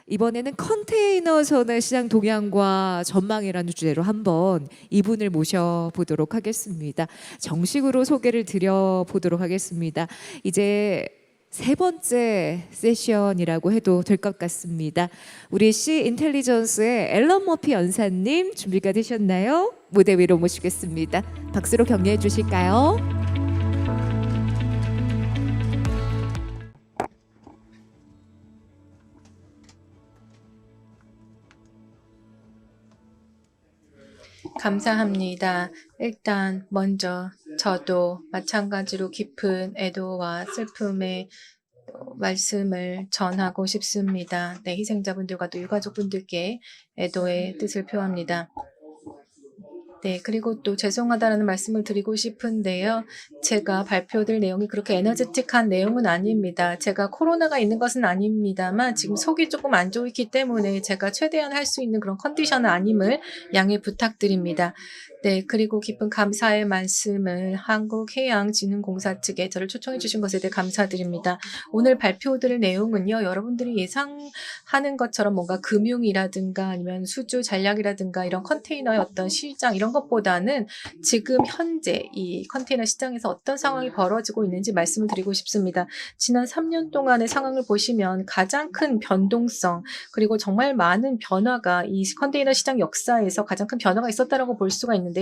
이번에는 컨테이너 선의 시장 동향과 전망이라는 주제로 한번 이분을 모셔보도록 하겠습니다. 정식으로 소개를 드려보도록 하겠습니다. 이제 세 번째 세션이라고 해도 될 것 같습니다. 우리 C 인텔리전스의 앨런 머피 연사님 준비가 되셨나요? 무대 위로 모시겠습니다. 박수로 격려해 주실까요? 감사합니다. 일단 먼저 저도 마찬가지로 깊은 애도와 슬픔의 말씀을 전하고 싶습니다. 네, 희생자분들과 또 유가족분들께 애도의 뜻을 표합니다. 네, 그리고 또 죄송하다라는 말씀을 드리고 싶은데요. 제가 발표될 내용이 그렇게 에너제틱한 내용은 아닙니다. 제가 코로나가 있는 것은 아닙니다만 지금 속이 조금 안 좋기 때문에 제가 최대한 할 수 있는 그런 컨디션은 아님을 양해 부탁드립니다. 네, 그리고 깊은 감사의 말씀을 한국해양진흥공사 측에 저를 초청해 주신 것에 대해 감사드립니다. 오늘 발표드릴 내용은요. 여러분들이 예상하는 것처럼 뭔가 금융이라든가 아니면 수주 전략이라든가 이런 컨테이너의 어떤 시장 이런 것보다는 지금 현재 이 컨테이너 시장에서 어떤 상황이 벌어지고 있는지 말씀을 드리고 싶습니다. 지난 3년 동안의 상황을 보시면 가장 큰 변동성 그리고 정말 많은 변화가 이 컨테이너 시장 역사에서 가장 큰 변화가 있었다라고 볼 수가 있는데요.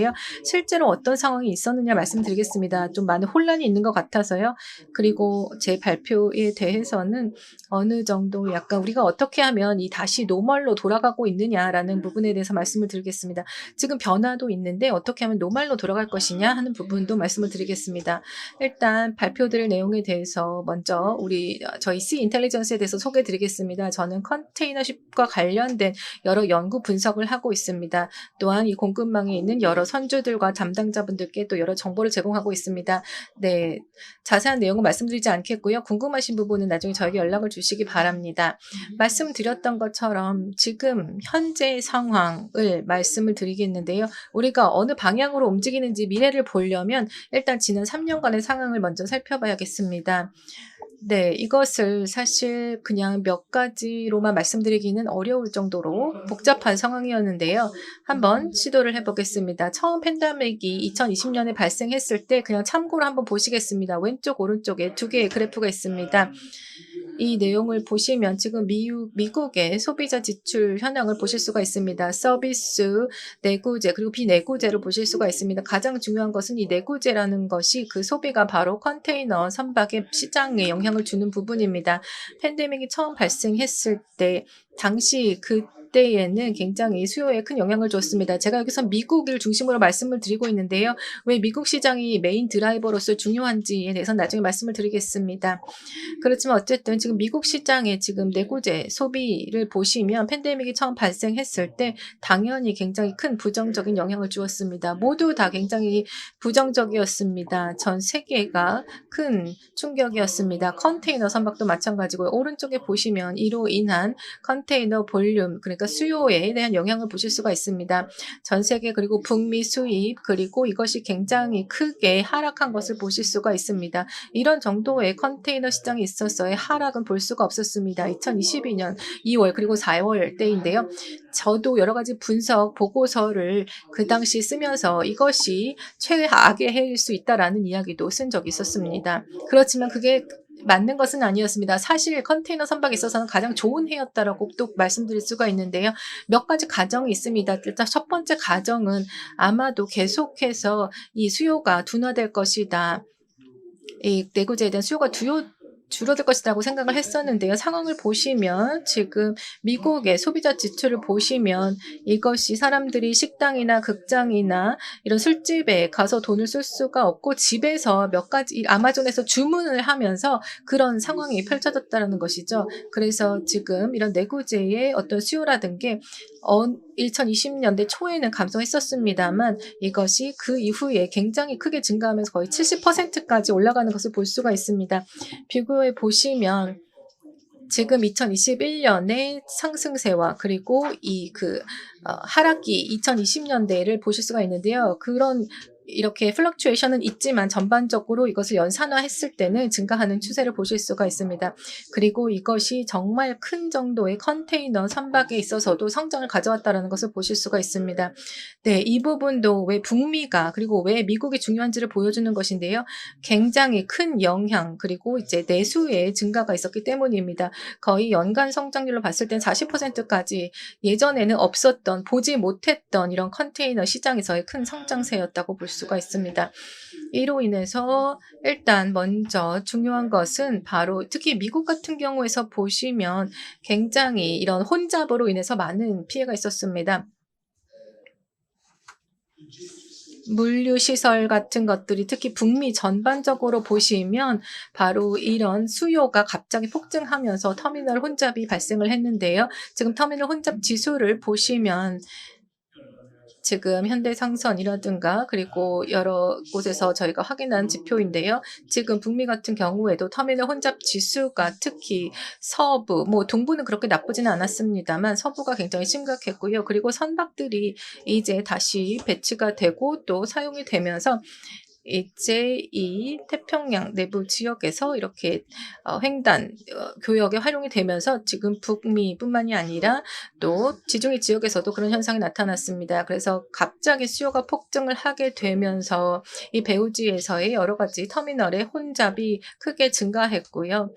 실제로 어떤 상황이 있었느냐 말씀드리겠습니다. 좀 많은 혼란이 있는 것 같아서요. 그리고 제 발표에 대해서는 어느 정도 약간 우리가 어떻게 하면 이 다시 노멀로 돌아가고 있느냐라는 부분에 대해서 말씀을 드리겠습니다. 지금 변화도 있는데 어떻게 하면 노멀로 돌아갈 것이냐 하는 부분도 말씀을 드리겠습니다. 일단 발표드릴 내용에 대해서 먼저 저희 C 인텔리전스에 대해서 소개해 드리겠습니다. 저는 컨테이너십과 관련된 여러 연구 분석을 하고 있습니다. 또한 이 공급망에 있는 여러 선주들과 담당자분들께 또 여러 정보를 제공하고 있습니다. 네, 자세한 내용은 말씀드리지 않겠고요. 궁금하신 부분은 나중에 저에게 연락을 주시기 바랍니다. 말씀드렸던 것처럼 지금 현재 상황을 말씀을 드리겠는데요. 우리가 어느 방향으로 움직이는지 미래를 보려면 일단 지난 3년간의 상황을 먼저 살펴봐야겠습니다. 네, 이것을 사실 그냥 몇 가지로만 말씀드리기는 어려울 정도로 복잡한 상황이었는데요. 한번 시도를 해보겠습니다. 처음 팬데믹이 2020년에 발생했을 때 그냥 참고로 한번 보시겠습니다. 왼쪽, 오른쪽에 두 개의 그래프가 있습니다. 이 내용을 보시면 지금 미국의 소비자 지출 현황을 보실 수가 있습니다. 서비스, 내구재, 그리고 비내구재를 보실 수가 있습니다. 가장 중요한 것은 이 내구재라는 것이 그 소비가 바로 컨테이너 선박의 시장에 영향을 주는 부분입니다. 팬데믹이 처음 발생했을 때 당시 그때에는 굉장히 수요에 큰 영향을 줬습니다. 제가 여기서 미국을 중심으로 말씀을 드리고 있는데요. 왜 미국 시장이 메인 드라이버로서 중요한지에 대해서 나중에 말씀을 드리겠습니다. 그렇지만 어쨌든 지금 미국 시장의 지금 내구재 소비를 보시면 팬데믹이 처음 발생했을 때 당연히 굉장히 큰 부정적인 영향을 주었습니다. 모두 다 굉장히 부정적이었습니다. 전 세계가 큰 충격이었습니다. 컨테이너 선박도 마찬가지고요. 오른쪽에 보시면 이로 인한 컨테이너 볼륨, 그러니까 수요에 대한 영향을 보실 수가 있습니다. 전 세계 그리고 북미 수입 그리고 이것이 굉장히 크게 하락한 것을 보실 수가 있습니다. 이런 정도의 컨테이너 시장이 있어서의 하락은 볼 수가 없었습니다. 2022년 2월 그리고 4월 때인데요. 저도 여러 가지 분석 보고서를 그 당시 쓰면서 이것이 최악의 해일 수 있다라는 이야기도 쓴 적이 있었습니다. 그렇지만 그게 맞는 것은 아니었습니다. 사실 컨테이너 선박에 있어서는 가장 좋은 해였다라고 또 말씀드릴 수가 있는데요. 몇 가지 가정이 있습니다. 일단 첫 번째 가정은 아마도 계속해서 이 수요가 둔화될 것이다. 이 내구재에 대한 수요가 줄어들 것이라고 생각을 했었는데요. 상황을 보시면 지금 미국의 소비자 지출을 보시면 이것이 사람들이 식당이나 극장이나 이런 술집에 가서 돈을 쓸 수가 없고 집에서 몇 가지 아마존에서 주문을 하면서 그런 상황이 펼쳐졌다는 것이죠. 그래서 지금 이런 내구재의 어떤 수요라든 게 2020년대 초에는 감소했었습니다만 이것이 그 이후에 굉장히 크게 증가하면서 거의 70%까지 올라가는 것을 볼 수가 있습니다. 비교해 보시면 지금 2021년의 상승세와 그리고 하락기 2020년대를 보실 수가 있는데요. 그런 이렇게 플럭추에이션은 있지만 전반적으로 이것을 연산화했을 때는 증가하는 추세를 보실 수가 있습니다. 그리고 이것이 정말 큰 정도의 컨테이너 선박에 있어서도 성장을 가져왔다는 것을 보실 수가 있습니다. 네, 이 부분도 왜 북미가 그리고 왜 미국이 중요한지를 보여주는 것인데요. 굉장히 큰 영향 그리고 이제 내수의 증가가 있었기 때문입니다. 거의 연간 성장률로 봤을 땐 40%까지 예전에는 없었던 보지 못했던 이런 컨테이너 시장에서의 큰 성장세였다고 볼 수가 있습니다. 이로 인해서 일단 먼저 중요한 것은 바로 특히 미국 같은 경우에서 보시면 굉장히 이런 혼잡으로 인해서 많은 피해가 있었습니다. 물류시설 같은 것들이 특히 북미 전반적으로 보시면 바로 이런 수요가 갑자기 폭증하면서 터미널 혼잡이 발생을 했는데요. 지금 터미널 혼잡 지수를 보시면 지금 현대상선이라든가 그리고 여러 곳에서 저희가 확인한 지표인데요. 지금 북미 같은 경우에도 터미널 혼잡 지수가 특히 서부, 뭐 동부는 그렇게 나쁘지는 않았습니다만 서부가 굉장히 심각했고요. 그리고 선박들이 이제 다시 배치가 되고 또 사용이 되면서 이제 이 태평양 내부 지역에서 이렇게 횡단 교역에 활용이 되면서 지금 북미뿐만이 아니라 또 지중해 지역에서도 그런 현상이 나타났습니다. 그래서 갑자기 수요가 폭증을 하게 되면서 이 배후지에서의 여러 가지 터미널의 혼잡이 크게 증가했고요.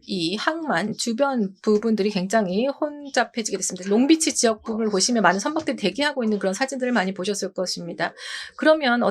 이 항만 주변 부분들이 굉장히 혼잡해지게 됐습니다. 롱비치 지역 부분을 보시면 많은 선박들이 대기하고 있는 그런 사진들을 많이 보셨을 것입니다. 그러면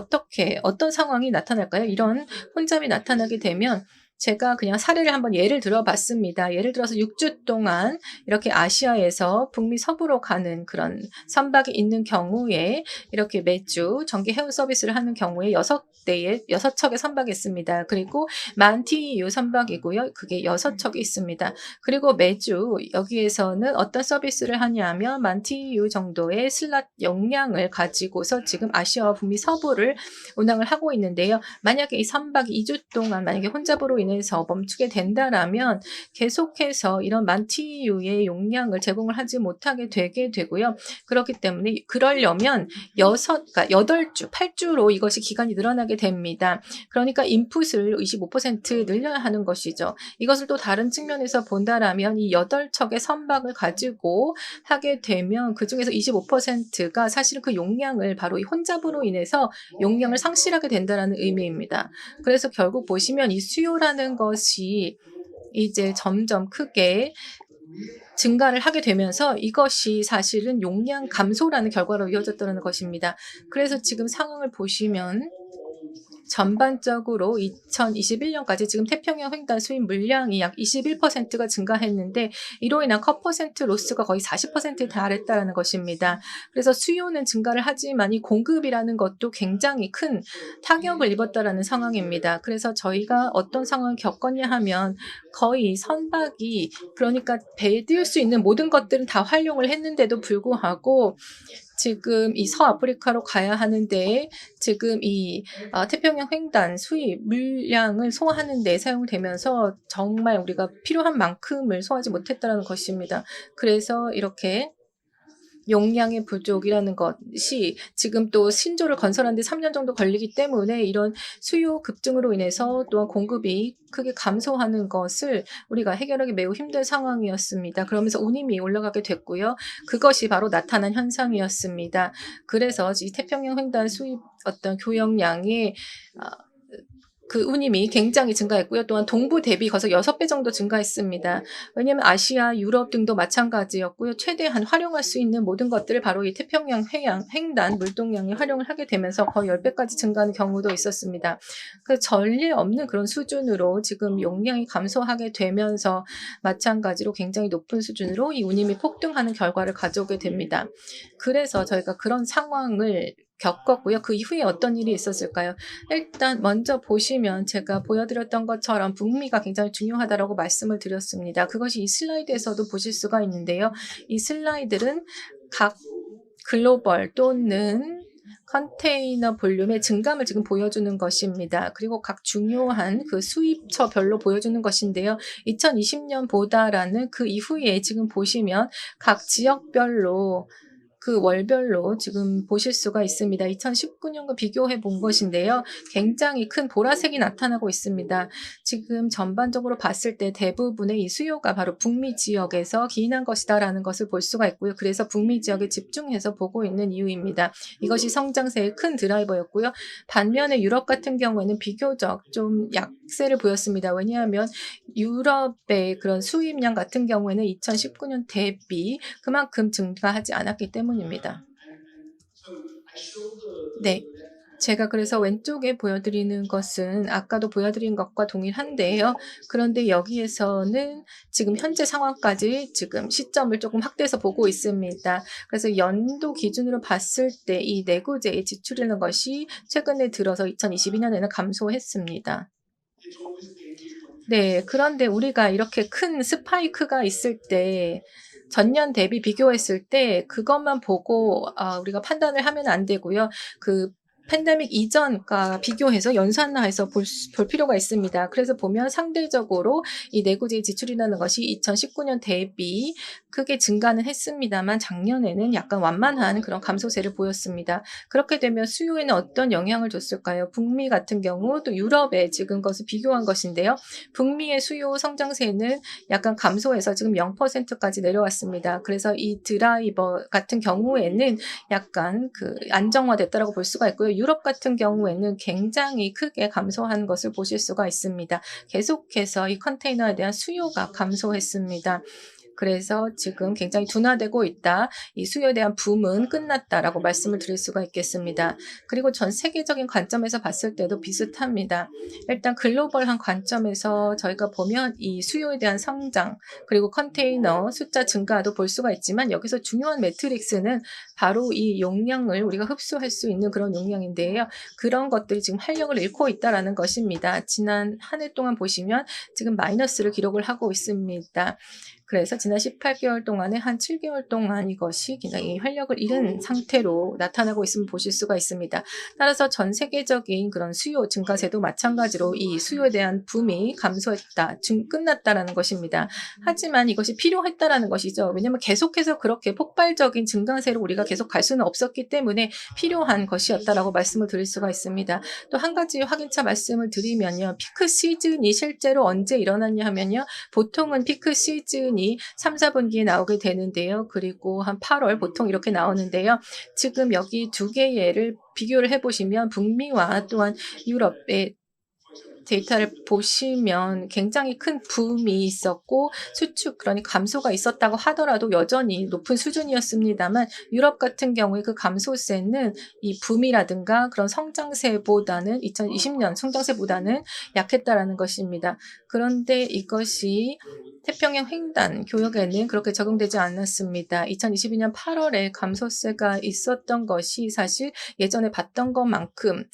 어떤 상황이 나타날까요? 이런 혼잡이 나타나게 되면 제가 그냥 사례를 한번 예를 들어 봤습니다. 예를 들어서 6주 동안 이렇게 아시아에서 북미 서부로 가는 그런 선박이 있는 경우에 이렇게 매주 정기 해운 서비스를 하는 경우에 6척의 선박이 있습니다. 그리고 10,000 TEU 선박이고요. 그게 6척이 있습니다. 그리고 매주 여기에서는 어떤 서비스를 하냐면 10,000 TEU 정도의 슬롯 용량을 가지고서 지금 아시아와 북미 서부를 운항을 하고 있는데요. 만약에 이 선박이 2주 동안 만약에 혼잡으로 인해서 멈추게 된다라면 계속해서 이런 10,000 TEU의 용량을 제공을 하지 못하게 되게 되고요. 그렇기 때문에 그러려면 8주, 8주로 이것이 기간이 늘어나게 됩니다. 그러니까 인풋을 25% 늘려야 하는 것이죠. 이것을 또 다른 측면에서 본다라면 이 8척의 선박을 가지고 하게 되면 그중에서 25%가 사실은 그 용량을 바로 이 혼잡으로 인해서 용량을 상실하게 된다는 의미입니다. 그래서 결국 보시면 이 수요라는 것이 이제 점점 크게 증가를 하게 되면서 이것이 사실은 용량 감소라는 결과로 이어졌다는 것입니다. 그래서 지금 상황을 보시면 전반적으로 2021년까지 지금 태평양 횡단 수입 물량이 약 21%가 증가했는데 이로 인한 컷 퍼센트 로스가 거의 40%에 달했다는 것입니다. 그래서 수요는 증가를 하지만 이 공급이라는 것도 굉장히 큰 타격을 입었다라는 상황입니다. 그래서 저희가 어떤 상황을 겪었냐 하면 거의 선박이 그러니까 배에 띄울 수 있는 모든 것들은 다 활용을 했는데도 불구하고 지금 이 서아프리카로 가야 하는데 지금 이 태평양 횡단 수입 물량을 소화하는 데 사용되면서 정말 우리가 필요한 만큼을 소화하지 못했다는 것입니다. 그래서 이렇게 용량의 부족이라는 것이 지금 또 신조를 건설하는 데 3년 정도 걸리기 때문에 이런 수요 급증으로 인해서 또한 공급이 크게 감소하는 것을 우리가 해결하기 매우 힘든 상황이었습니다. 그러면서 운임이 올라가게 됐고요. 그것이 바로 나타난 현상이었습니다. 그래서 이 태평양 횡단 수입 어떤 교역량이 그 운임이 굉장히 증가했고요. 또한 동부 대비 거기서 6배 정도 증가했습니다. 왜냐하면 아시아, 유럽 등도 마찬가지였고요. 최대한 활용할 수 있는 모든 것들을 바로 이 태평양 횡단 물동량이 활용을 하게 되면서 거의 10배까지 증가하는 경우도 있었습니다. 그 전례 없는 그런 수준으로 지금 용량이 감소하게 되면서 마찬가지로 굉장히 높은 수준으로 이 운임이 폭등하는 결과를 가져오게 됩니다. 그래서 저희가 그런 상황을 겪었고요. 그 이후에 어떤 일이 있었을까요? 일단 먼저 보시면 제가 보여드렸던 것처럼 북미가 굉장히 중요하다고 말씀을 드렸습니다. 그것이 이 슬라이드에서도 보실 수가 있는데요. 이 슬라이드는 각 글로벌 또는 컨테이너 볼륨의 증감을 지금 보여주는 것입니다. 그리고 각 중요한 그 수입처별로 보여주는 것인데요. 2020년보다라는 그 이후에 지금 보시면 각 지역별로 그 월별로 지금 보실 수가 있습니다. 2019년과 비교해 본 것인데요. 굉장히 큰 보라색이 나타나고 있습니다. 지금 전반적으로 봤을 때 대부분의 이 수요가 바로 북미 지역에서 기인한 것이다라는 것을 볼 수가 있고요. 그래서 북미 지역에 집중해서 보고 있는 이유입니다. 이것이 성장세의 큰 드라이버였고요. 반면에 유럽 같은 경우에는 비교적 좀 약세를 보였습니다. 왜냐하면 유럽의 그런 수입량 같은 경우에는 2019년 대비 그만큼 증가하지 않았기 때문입니다. 네. 제가 그래서 왼쪽에 보여드리는 것은 아까도 보여드린 것과 동일한데요. 그런데 여기에서는 지금 현재 상황까지 지금 시점을 조금 확대해서 보고 있습니다. 그래서 연도 기준으로 봤을 때 이 내구재의 지출이라는 것이 최근에 들어서 2022년에는 감소했습니다. 네. 그런데 우리가 이렇게 큰 스파이크가 있을 때 전년 대비 비교했을 때 그것만 보고 우리가 판단을 하면 안 되고요. 그 팬데믹 이전과 비교해서 연산해서 볼 필요가 있습니다. 그래서 보면 상대적으로 이 내구재 지출이라는 것이 2019년 대비 크게 증가는 했습니다만 작년에는 약간 완만한 그런 감소세를 보였습니다. 그렇게 되면 수요에는 어떤 영향을 줬을까요? 북미 같은 경우 또 유럽에 지금 것을 비교한 것인데요. 북미의 수요 성장세는 약간 감소해서 지금 0%까지 내려왔습니다. 그래서 이 드라이버 같은 경우에는 약간 그 안정화됐다라고 볼 수가 있고요. 유럽 같은 경우에는 굉장히 크게 감소한 것을 보실 수가 있습니다. 계속해서 이 컨테이너에 대한 수요가 감소했습니다. 그래서 지금 굉장히 둔화되고 있다. 이 수요에 대한 붐은 끝났다라고 말씀을 드릴 수가 있겠습니다. 그리고 전 세계적인 관점에서 봤을 때도 비슷합니다. 일단 글로벌한 관점에서 저희가 보면 이 수요에 대한 성장 그리고 컨테이너 숫자 증가도 볼 수가 있지만 여기서 중요한 매트릭스는 바로 이 용량을 우리가 흡수할 수 있는 그런 용량인데요. 그런 것들이 지금 활력을 잃고 있다라는 것입니다. 지난 한 해 동안 보시면 지금 마이너스를 기록을 하고 있습니다. 그래서 지난 18개월 동안에 한 7개월 동안 이것이 굉장히 활력을 잃은 상태로 나타나고 있음을 보실 수가 있습니다. 따라서 전 세계적인 그런 수요 증가세도 마찬가지로 이 수요에 대한 붐이 감소했다, 끝났다라는 것입니다. 하지만 이것이 필요했다라는 것이죠. 왜냐하면 계속해서 그렇게 폭발적인 증가세로 우리가 계속 갈 수는 없었기 때문에 필요한 것이었다라고 말씀을 드릴 수가 있습니다. 또 한 가지 확인차 말씀을 드리면요. 피크 시즌이 실제로 언제 일어났냐 하면요. 보통은 피크 시즌이 3, 4분기에 나오게 되는데요. 그리고 한 8월 보통 이렇게 나오는데요. 지금 여기 두 개의 예를 비교를 해보시면 북미와 또한 유럽의 데이터를 보시면 굉장히 큰 붐이 있었고 수축 그러니 감소가 있었다고 하더라도 여전히 높은 수준이었습니다만 유럽 같은 경우에 그 감소세는 이 붐이라든가 그런 성장세보다는 2020년 성장세보다는 약했다라는 것입니다. 그런데 이것이 태평양 횡단 교역에는 그렇게 적용되지 않았습니다. 2022년 8월에 감소세가 있었던 것이 사실 예전에 봤던 것만큼의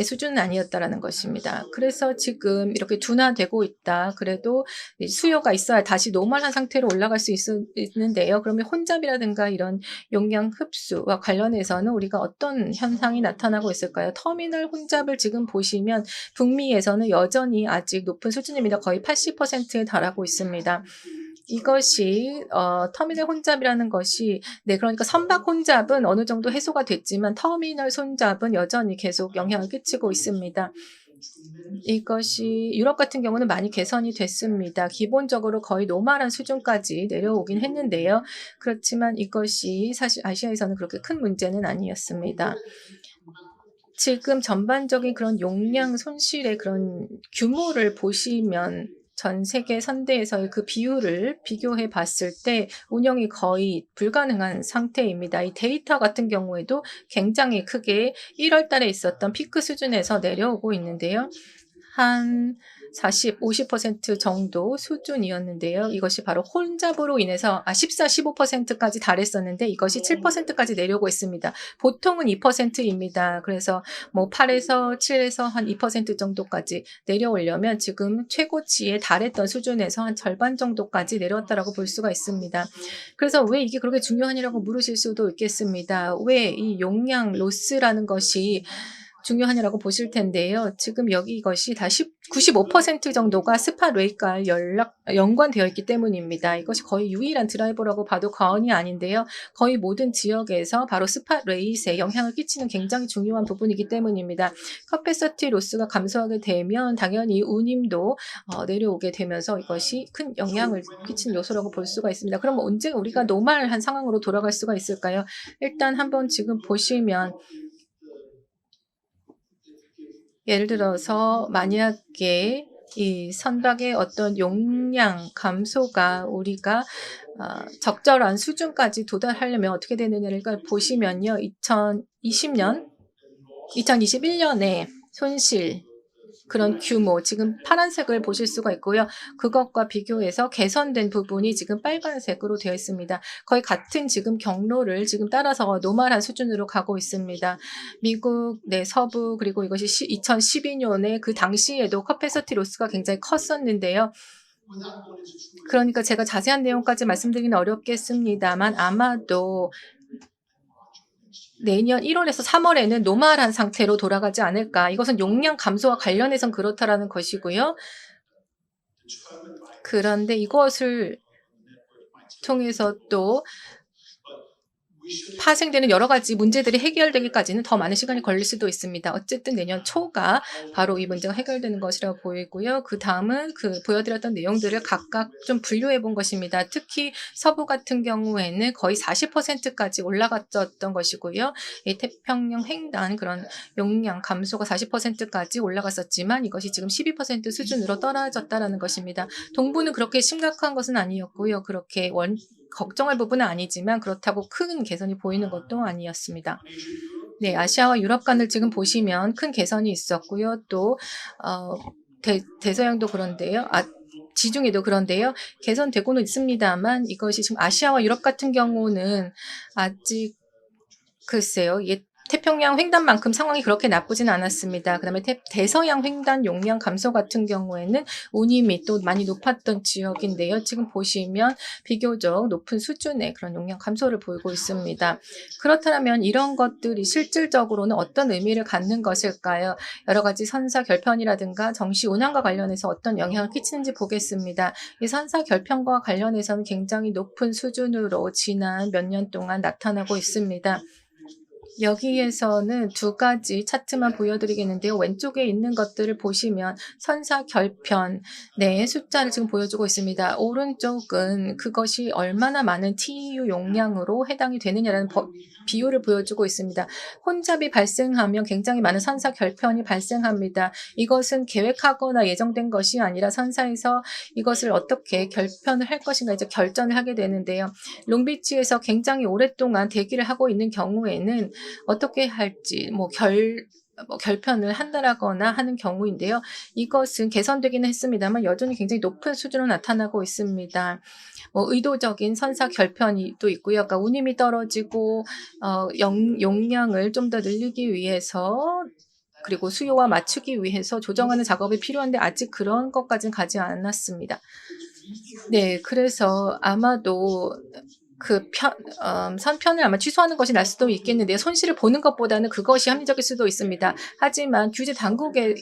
수준은 아니었다라는 것입니다. 그래서 지금 이렇게 둔화되고 있다. 그래도 수요가 있어야 다시 노멀한 상태로 올라갈 수 있는데요. 그러면 혼잡이라든가 이런 용량 흡수와 관련해서는 우리가 어떤 현상이 나타나고 있을까요? 터미널 혼잡을 지금 보시면 북미에서는 여전히 아직 높은 수준입니다. 거의 80%에 달하고 있습니다. 이것이 터미널 혼잡이라는 것이 그러니까 선박 혼잡은 어느 정도 해소가 됐지만 터미널 혼잡은 여전히 계속 영향을 끼치고 있습니다. 이것이 유럽 같은 경우는 많이 개선이 됐습니다. 기본적으로 거의 노멀한 수준까지 내려오긴 했는데요. 그렇지만 이것이 사실 아시아에서는 그렇게 큰 문제는 아니었습니다. 지금 전반적인 그런 용량 손실의 그런 규모를 보시면 전 세계 선대에서의 그 비율을 비교해 봤을 때 운영이 거의 불가능한 상태입니다. 이 데이터 같은 경우에도 굉장히 크게 1월 달에 있었던 피크 수준에서 내려오고 있는데요. 한 40, 50% 정도 수준이었는데요. 이것이 바로 혼잡으로 인해서 14, 15%까지 달했었는데 이것이 7%까지 내려오고 있습니다. 보통은 2%입니다. 그래서 뭐 8에서 7에서 한 2% 정도까지 내려오려면 지금 최고치에 달했던 수준에서 한 절반 정도까지 내려왔다라고 볼 수가 있습니다. 그래서 왜 이게 그렇게 중요하냐고 물으실 수도 있겠습니다. 왜 이 용량 로스라는 것이 중요하냐라고 보실 텐데요. 지금 여기 이것이 다 95% 정도가 스팟 레이트가 연관되어 있기 때문입니다. 이것이 거의 유일한 드라이버라고 봐도 과언이 아닌데요. 거의 모든 지역에서 바로 스팟 레이트에 영향을 끼치는 굉장히 중요한 부분이기 때문입니다. 커패서티 로스가 감소하게 되면 당연히 운임도 내려오게 되면서 이것이 큰 영향을 끼치는 요소라고 볼 수가 있습니다. 그럼 언제 우리가 노멀한 상황으로 돌아갈 수가 있을까요? 일단 한번 지금 보시면 예를 들어서 만약에 이 선박의 어떤 용량 감소가 우리가 적절한 수준까지 도달하려면 어떻게 되느냐를 보시면요. 2021년에 손실 그런 규모 지금 파란색을 보실 수가 있고요. 그것과 비교해서 개선된 부분이 지금 빨간색으로 되어 있습니다. 거의 같은 지금 경로를 지금 따라서 노멀한 수준으로 가고 있습니다. 미국 내 서부 그리고 이것이 2012년에 그 당시에도 커패서티 로스가 굉장히 컸었는데요. 그러니까 제가 자세한 내용까지 말씀드리기는 어렵겠습니다만 아마도 내년 1월에서 3월에는 노멀한 상태로 돌아가지 않을까. 이것은 용량 감소와 관련해선 그렇다라는 것이고요. 그런데 이것을 통해서 또 파생되는 여러 가지 문제들이 해결되기까지는 더 많은 시간이 걸릴 수도 있습니다. 어쨌든 내년 초가 바로 이 문제가 해결되는 것이라고 보이고요. 그 다음은 보여드렸던 내용들을 각각 좀 분류해 본 것입니다. 특히 서부 같은 경우에는 거의 40%까지 올라갔었던 것이고요. 이 태평양 횡단 그런 용량 감소가 40%까지 올라갔었지만 이것이 지금 12% 수준으로 떨어졌다라는 것입니다. 동부는 그렇게 심각한 것은 아니었고요. 그렇게 걱정할 부분은 아니지만 그렇다고 큰 개선이 보이는 것도 아니었습니다. 네, 아시아와 유럽 간을 지금 보시면 큰 개선이 있었고요. 또 대서양도 그런데요. 지중해도 그런데요. 개선되고는 있습니다만 이것이 지금 아시아와 유럽 같은 경우는 아직 글쎄요. 태평양 횡단만큼 상황이 그렇게 나쁘진 않았습니다. 그다음에 대서양 횡단 용량 감소 같은 경우에는 운임이 또 많이 높았던 지역인데요. 지금 보시면 비교적 높은 수준의 그런 용량 감소를 보이고 있습니다. 그렇다면 이런 것들이 실질적으로는 어떤 의미를 갖는 것일까요? 여러 가지 선사 결편이라든가 정시 운항과 관련해서 어떤 영향을 끼치는지 보겠습니다. 이 선사 결편과 관련해서는 굉장히 높은 수준으로 지난 몇 년 동안 나타나고 있습니다. 여기에서는 두 가지 차트만 보여드리겠는데요. 왼쪽에 있는 것들을 보시면 선사 결편의 숫자를 지금 보여주고 있습니다. 오른쪽은 그것이 얼마나 많은 TEU 용량으로 해당이 되느냐라는 비율을 보여주고 있습니다. 혼잡이 발생하면 굉장히 많은 선사 결편이 발생합니다. 이것은 계획하거나 예정된 것이 아니라 선사에서 이것을 어떻게 결편을 할 것인가 이제 결정을 하게 되는데요. 롱비치에서 굉장히 오랫동안 대기를 하고 있는 경우에는 어떻게 할지 결편을 한다라거나 하는 경우인데요. 이것은 개선되기는 했습니다만 여전히 굉장히 높은 수준으로 나타나고 있습니다. 의도적인 선사 결편이 또 있고요. 그러니까 운임이 떨어지고 용량을 좀 더 늘리기 위해서 그리고 수요와 맞추기 위해서 조정하는 작업이 필요한데 아직 그런 것까지는 가지 않았습니다. 네, 그래서 아마도 선편을 아마 취소하는 것이 날 수도 있겠는데 손실을 보는 것보다는 그것이 합리적일 수도 있습니다. 하지만 규제 당국의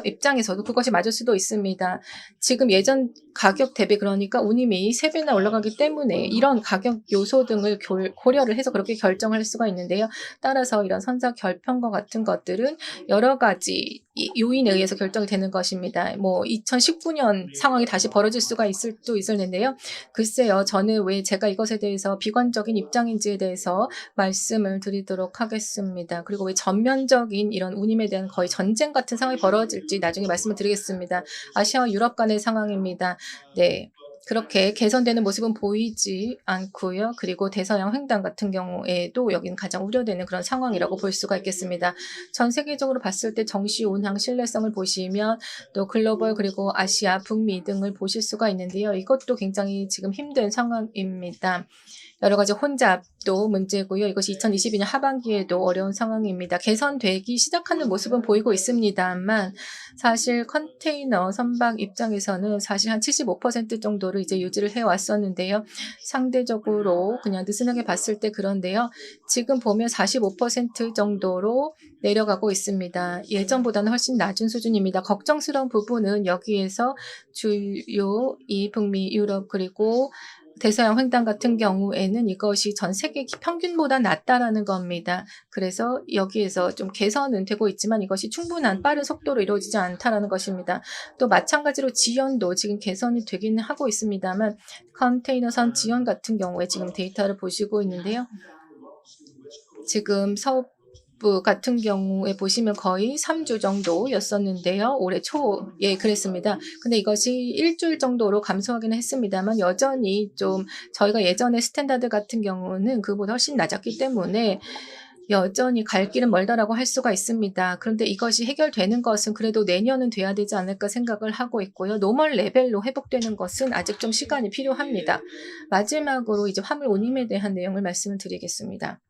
입장에서도 그것이 맞을 수도 있습니다. 지금 예전 가격 대비 그러니까 운임이 3배나 올라가기 때문에 이런 가격 요소 등을 고려를 해서 그렇게 결정할 수가 있는데요. 따라서 이런 선사 결편과 같은 것들은 여러 가지 요인에 의해서 결정이 되는 것입니다. 2019년 상황이 다시 벌어질 수가 있을 텐데요. 글쎄요, 저는 왜 제가 이것에 대해서 비관적인 입장인지에 대해서 말씀을 드리도록 하겠습니다. 그리고 왜 전면적인 이런 운임에 대한 거의 전쟁 같은 상황이 벌어질지 나중에 말씀을 드리겠습니다. 아시아와 유럽 간의 상황입니다. 네. 그렇게 개선되는 모습은 보이지 않고요. 그리고 대서양 횡단 같은 경우에도 여기는 가장 우려되는 그런 상황이라고 볼 수가 있겠습니다. 전 세계적으로 봤을 때 정시 운항 신뢰성을 보시면 또 글로벌 그리고 아시아, 북미 등을 보실 수가 있는데요. 이것도 굉장히 지금 힘든 상황입니다. 여러 가지 혼잡도 문제고요. 이것이 2022년 하반기에도 어려운 상황입니다. 개선되기 시작하는 모습은 보이고 있습니다만 사실 컨테이너 선박 입장에서는 사실 한 75% 정도를 정도로 이제 유지를 해왔었는데요. 상대적으로 그냥 느슨하게 봤을 때 그런데요. 지금 보면 45% 정도로 내려가고 있습니다. 예전보다는 훨씬 낮은 수준입니다. 걱정스러운 부분은 여기에서 주요 이 북미, 유럽 그리고 대서양 횡단 같은 경우에는 이것이 전 세계 평균보다 낮다라는 겁니다. 그래서 여기에서 좀 개선은 되고 있지만 이것이 충분한 빠른 속도로 이루어지지 않다라는 것입니다. 또 마찬가지로 지연도 지금 개선이 되기는 하고 있습니다만 컨테이너선 지연 같은 경우에 지금 데이터를 보시고 있는데요. 지금 서부 같은 경우에 보시면 거의 3주 정도였었는데요. 올해 초에 그랬습니다. 근데 이것이 일주일 정도로 감소하기는 했습니다만 여전히 좀 저희가 예전에 스탠다드 같은 경우는 그보다 훨씬 낮았기 때문에 여전히 갈 길은 멀다라고 할 수가 있습니다. 그런데 이것이 해결되는 것은 그래도 내년은 돼야 되지 않을까 생각을 하고 있고요. 노멀 레벨로 회복되는 것은 아직 좀 시간이 필요합니다. 마지막으로 이제 화물 운임에 대한 내용을 말씀을 드리겠습니다.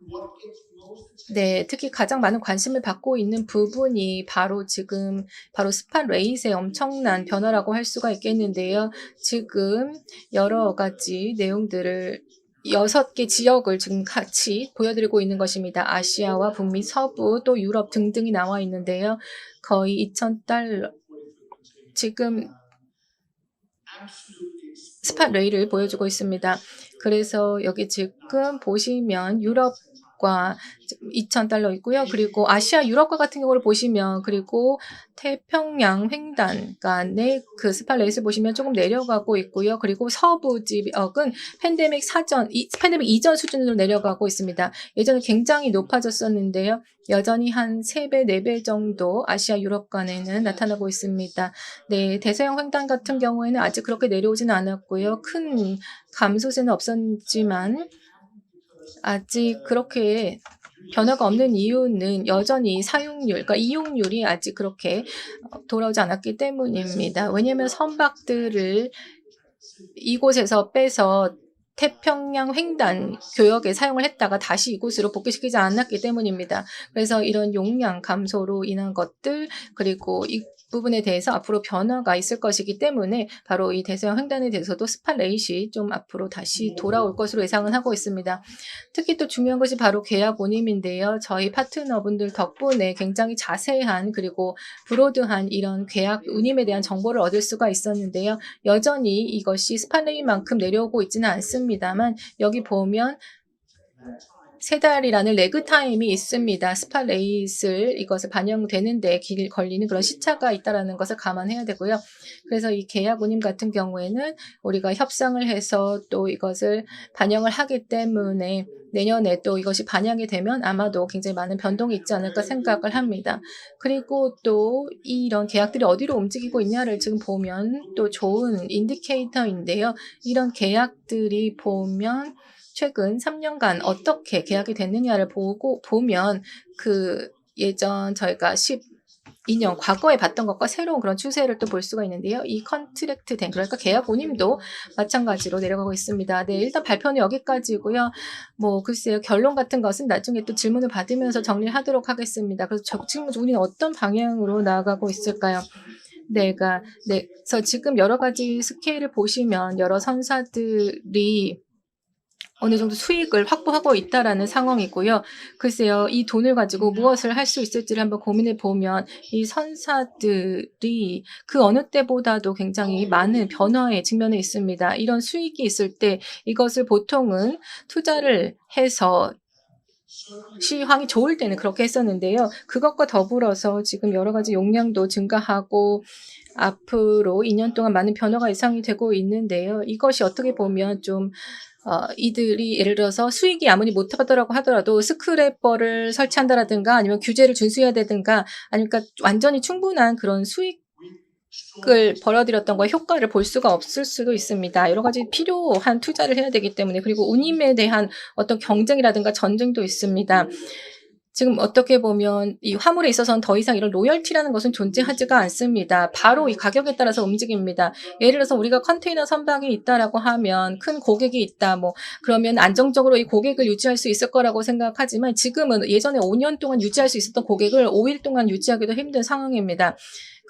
네, 특히 가장 많은 관심을 받고 있는 부분이 바로 지금 스팟 레이트의 엄청난 변화라고 할 수가 있겠는데요. 지금 여러 가지 내용들을 6개 지역을 지금 같이 보여드리고 있는 것입니다. 아시아와 북미, 서부, 또 유럽 등등이 나와 있는데요. 거의 $2,000 지금 스팟 레이를 보여주고 있습니다. 그래서 여기 지금 보시면 유럽과 $2,000 있고요. 그리고 아시아 유럽과 같은 경우를 보시면 그리고 태평양 횡단 간의 그 스팟 레이트를 보시면 조금 내려가고 있고요. 그리고 서부 지역은 팬데믹 이전 수준으로 내려가고 있습니다. 예전에 굉장히 높아졌었는데요. 여전히 한 3배, 4배 정도 아시아 유럽 간에는 나타나고 있습니다. 네, 대서양 횡단 같은 경우에는 아직 그렇게 내려오지는 않았고요. 큰 감소세는 없었지만 아직 그렇게 변화가 없는 이유는 여전히 그러니까 이용률이 아직 그렇게 돌아오지 않았기 때문입니다. 왜냐하면 선박들을 이곳에서 빼서 태평양 횡단 교역에 사용을 했다가 다시 이곳으로 복귀시키지 않았기 때문입니다. 그래서 이런 용량 감소로 인한 것들 그리고 이 부분에 대해서 앞으로 변화가 있을 것이기 때문에 바로 이 대서양 횡단에 대해서도 스팟 레이트이 좀 앞으로 다시 돌아올 것으로 예상은 하고 있습니다. 특히 또 중요한 것이 바로 계약 운임인데요. 저희 파트너분들 덕분에 굉장히 자세한 그리고 브로드한 이런 계약 운임에 대한 정보를 얻을 수가 있었는데요. 여전히 이것이 스팟 레이트만큼 내려오고 있지는 않습니다만 여기 보면 3달이라는 레그 타임이 있습니다. 스팟 레이트를 이것을 반영되는데 걸리는 그런 시차가 있다는 것을 감안해야 되고요. 그래서 이 계약 운임 같은 경우에는 우리가 협상을 해서 또 이것을 반영을 하기 때문에 내년에 또 이것이 반영이 되면 아마도 굉장히 많은 변동이 있지 않을까 생각을 합니다. 그리고 또 이런 계약들이 어디로 움직이고 있냐를 지금 보면 또 좋은 인디케이터인데요. 이런 계약들이 보면 최근 3년간 어떻게 계약이 됐느냐를 보면 그 예전 저희가 12년 과거에 봤던 것과 새로운 그런 추세를 또 볼 수가 있는데요. 이 컨트랙트 된 그러니까 계약 운임도 마찬가지로 내려가고 있습니다. 네, 일단 발표는 여기까지고요. 뭐 글쎄요. 결론 같은 것은 나중에 또 질문을 받으면서 정리를 하도록 하겠습니다. 그래서 지금 우리는 어떤 방향으로 나아가고 있을까요? 그래서 지금 여러 가지 스케일을 보시면 여러 선사들이 어느 정도 수익을 확보하고 있다라는 상황이고요. 글쎄요, 이 돈을 가지고 무엇을 할 수 있을지를 한번 고민해 보면 이 선사들이 그 어느 때보다도 굉장히 많은 변화에 직면해 있습니다. 이런 수익이 있을 때 이것을 보통은 투자를 해서 시황이 좋을 때는 그렇게 했었는데요. 그것과 더불어서 지금 여러 가지 용량도 증가하고 앞으로 2년 동안 많은 변화가 예상이 되고 있는데요. 이것이 어떻게 보면 좀 이들이 예를 들어서 수익이 아무리 못하더라고 하더라도 스크래퍼를 설치한다라든가 아니면 규제를 준수해야 되든가 아니면 완전히 충분한 그런 수익을 벌어들였던 거에 효과를 볼 수가 없을 수도 있습니다. 여러 가지 필요한 투자를 해야 되기 때문에 그리고 운임에 대한 어떤 경쟁이라든가 전쟁도 있습니다. 지금 어떻게 보면 이 화물에 있어서는 더 이상 이런 로열티라는 것은 존재하지가 않습니다. 바로 이 가격에 따라서 움직입니다. 예를 들어서 우리가 컨테이너 선박이 있다라고 하면 큰 고객이 있다. 그러면 안정적으로 이 고객을 유지할 수 있을 거라고 생각하지만 지금은 예전에 5년 동안 유지할 수 있었던 고객을 5일 동안 유지하기도 힘든 상황입니다.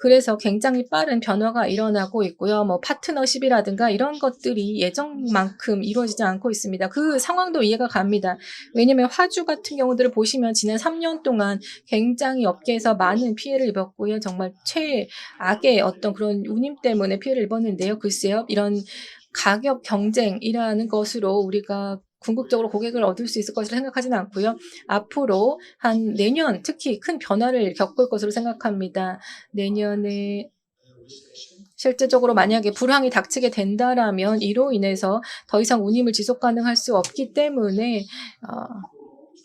그래서 굉장히 빠른 변화가 일어나고 있고요. 뭐 파트너십이라든가 이런 것들이 예정만큼 이루어지지 않고 있습니다. 그 상황도 이해가 갑니다. 왜냐면 화주 같은 경우들을 보시면 지난 3년 동안 굉장히 업계에서 많은 피해를 입었고요. 정말 최악의 어떤 그런 운임 때문에 피해를 입었는데요. 글쎄요. 이런 가격 경쟁이라는 것으로 우리가 궁극적으로 고객을 얻을 수 있을 것이라 생각하지는 않고요. 앞으로 한 내년 특히 큰 변화를 겪을 것으로 생각합니다. 내년에 실제적으로 만약에 불황이 닥치게 된다라면 이로 인해서 더 이상 운임을 지속 가능할 수 없기 때문에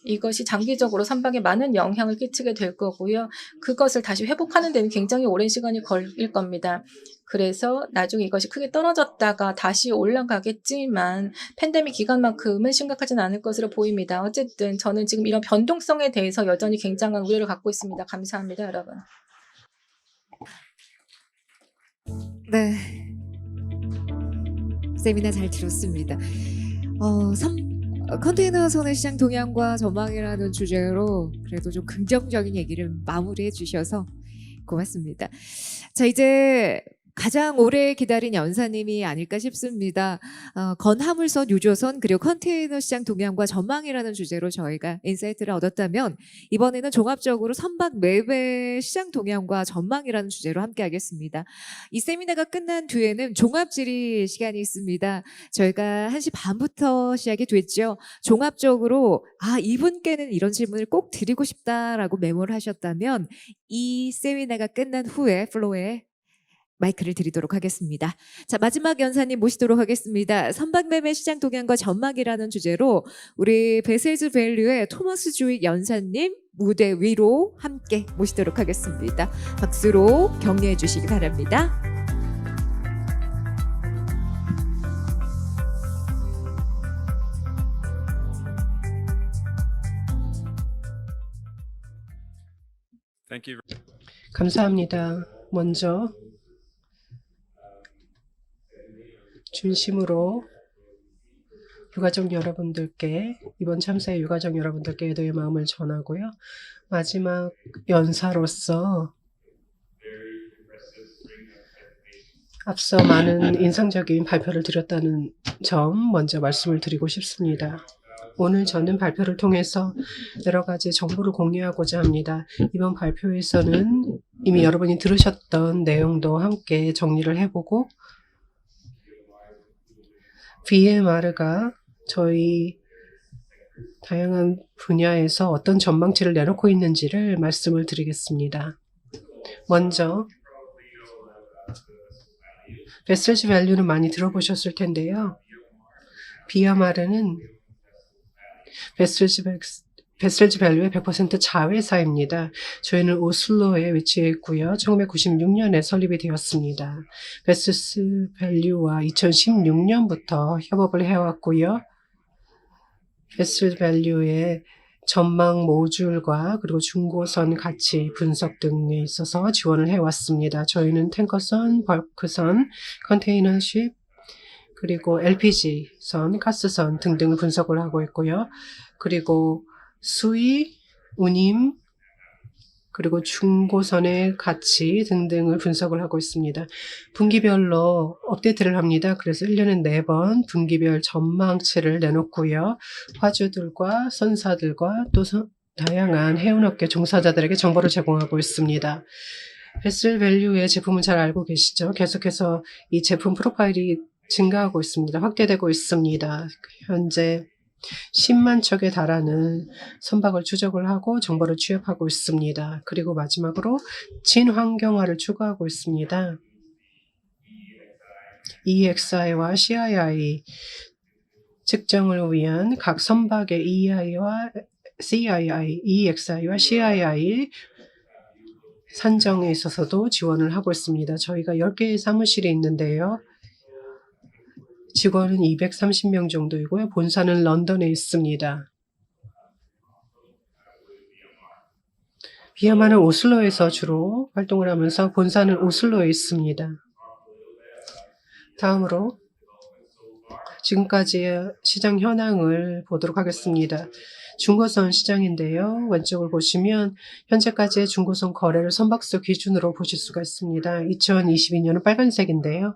이것이 장기적으로 선박에 많은 영향을 끼치게 될 거고요. 그것을 다시 회복하는 데는 굉장히 오랜 시간이 걸릴 겁니다. 그래서 나중에 이것이 크게 떨어졌다가 다시 올라가겠지만 팬데믹 기간만큼은 심각하진 않을 것으로 보입니다. 어쨌든 저는 지금 이런 변동성에 대해서 여전히 굉장한 우려를 갖고 있습니다. 감사합니다, 여러분. 네. 세미나 잘 들었습니다. 컨테이너 선의 시장 동향과 전망이라는 주제로 그래도 좀 긍정적인 얘기를 마무리해 주셔서 고맙습니다. 자, 이제 가장 오래 기다린 연사님이 아닐까 싶습니다. 건화물선, 유조선, 그리고 컨테이너 시장 동향과 전망이라는 주제로 저희가 인사이트를 얻었다면 이번에는 종합적으로 선박 매매 시장 동향과 전망이라는 주제로 함께 하겠습니다. 이 세미나가 끝난 뒤에는 종합 질의 시간이 있습니다. 저희가 1시 반부터 시작이 됐죠. 종합적으로 이분께는 이런 질문을 꼭 드리고 싶다라고 메모를 하셨다면 이 세미나가 끝난 후에 플로어에 마이크를 드리도록 하겠습니다. 자, 마지막 연사님 모시도록 하겠습니다. 선박 매매 시장 동향과 전망이라는 주제로 우리 베셀즈 밸류의 토머스 주익 연사님 무대 위로 함께 모시도록 하겠습니다. 박수로 격려해 주시기 바랍니다. 감사합니다. 먼저 진심으로 유가족 여러분들께, 이번 참사의 유가족 여러분들께 애도의 마음을 전하고요. 마지막 연사로서 앞서 많은 인상적인 발표를 드렸다는 점 먼저 말씀을 드리고 싶습니다. 오늘 저는 발표를 통해서 여러 가지 정보를 공유하고자 합니다. 이번 발표에서는 이미 여러분이 들으셨던 내용도 함께 정리를 해보고 VMR가 저희 다양한 분야에서 어떤 전망치를 내놓고 있는지를 말씀을 드리겠습니다. 먼저 베셀즈 밸류는 많이 들어보셨을 텐데요. VMR은 베셀즈 밸류의 100% 자회사입니다. 저희는 오슬로에 위치해 있고요. 1996년에 설립이 되었습니다. 베셀즈 밸류와 2016년부터 협업을 해왔고요. 베셀즈 밸류의 전망 모듈과 그리고 중고선 가치 분석 등에 있어서 지원을 해왔습니다. 저희는 탱커선, 벌크선, 컨테이너십, 그리고 LPG선, 가스선 등등을 분석을 하고 있고요. 그리고 수위, 운임, 그리고 중고선의 가치 등등을 분석을 하고 있습니다. 분기별로 업데이트를 합니다. 그래서 1년에 4번 분기별 전망치를 내놓고요. 화주들과 선사들과 또 다양한 해운업계 종사자들에게 정보를 제공하고 있습니다. 베슬 밸류의 제품은 잘 알고 계시죠? 계속해서 이 제품 프로파일이 증가하고 있습니다. 확대되고 있습니다. 현재 10만 척에 달하는 선박을 추적을 하고 정보를 취합하고 있습니다. 그리고 마지막으로 친환경화를 추구하고 있습니다. EXI와 CII 측정을 위한 각 선박의 EI와 CII, EXI와 CII 산정에 있어서도 지원을 하고 있습니다. 저희가 10개의 사무실이 있는데요. 직원은 230명 정도이고요. 본사는 런던에 있습니다. 비아마는 오슬로에서 주로 활동을 하면서 본사는 오슬로에 있습니다. 다음으로 지금까지의 시장 현황을 보도록 하겠습니다. 중고선 시장인데요. 왼쪽을 보시면 현재까지의 중고선 거래를 선박수 기준으로 보실 수가 있습니다. 2022년은 빨간색인데요.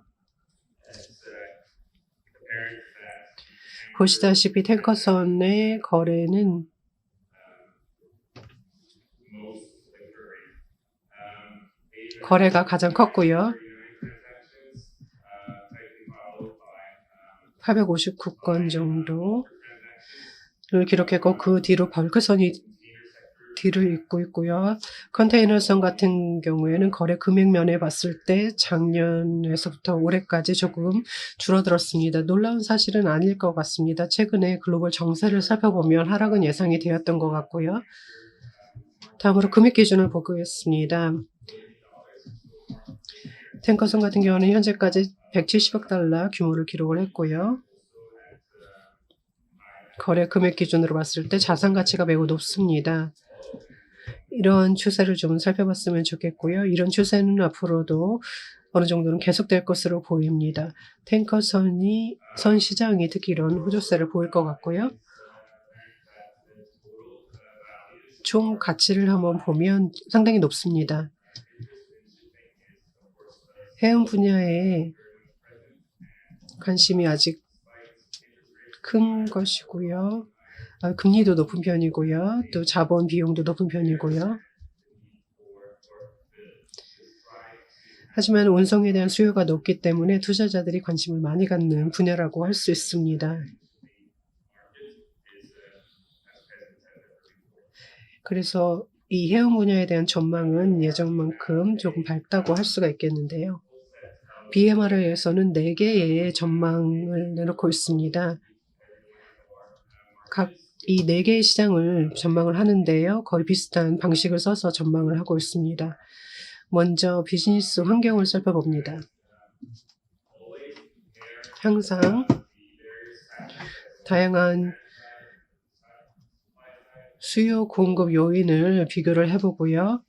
보시다시피 탱커선의 거래는 거래가 가장 컸고요. 859건 정도를 기록했고 그 뒤로 벌크선이 뒤를 잇고 있고요. 컨테이너선 같은 경우에는 거래 금액면에 봤을 때 작년에서부터 올해까지 조금 줄어들었습니다. 놀라운 사실은 아닐 것 같습니다. 최근에 글로벌 정세를 살펴보면 하락은 예상이 되었던 것 같고요. 다음으로 금액 기준을 보겠습니다. 탱커선 같은 경우는 현재까지 170억 달러 규모를 기록을 했고요. 거래 금액 기준으로 봤을 때 자산 가치가 매우 높습니다. 이런 추세를 좀 살펴봤으면 좋겠고요. 이런 추세는 앞으로도 어느 정도는 계속될 것으로 보입니다. 선 시장이 특히 이런 호조세를 보일 것 같고요. 총 가치를 한번 보면 상당히 높습니다. 해운 분야에 관심이 아직 큰 것이고요. 금리도 높은 편이고요. 또 자본 비용도 높은 편이고요. 하지만 운송에 대한 수요가 높기 때문에 투자자들이 관심을 많이 갖는 분야라고 할 수 있습니다. 그래서 이 해운 분야에 대한 전망은 예전만큼 조금 밝다고 할 수가 있겠는데요. BMR에서는 4개의 전망을 내놓고 있습니다. 각 이 4개의 시장을 전망을 하는데요. 거의 비슷한 방식을 써서 전망을 하고 있습니다. 먼저 비즈니스 환경을 살펴봅니다. 항상 다양한 수요 공급 요인을 비교를 해보고요.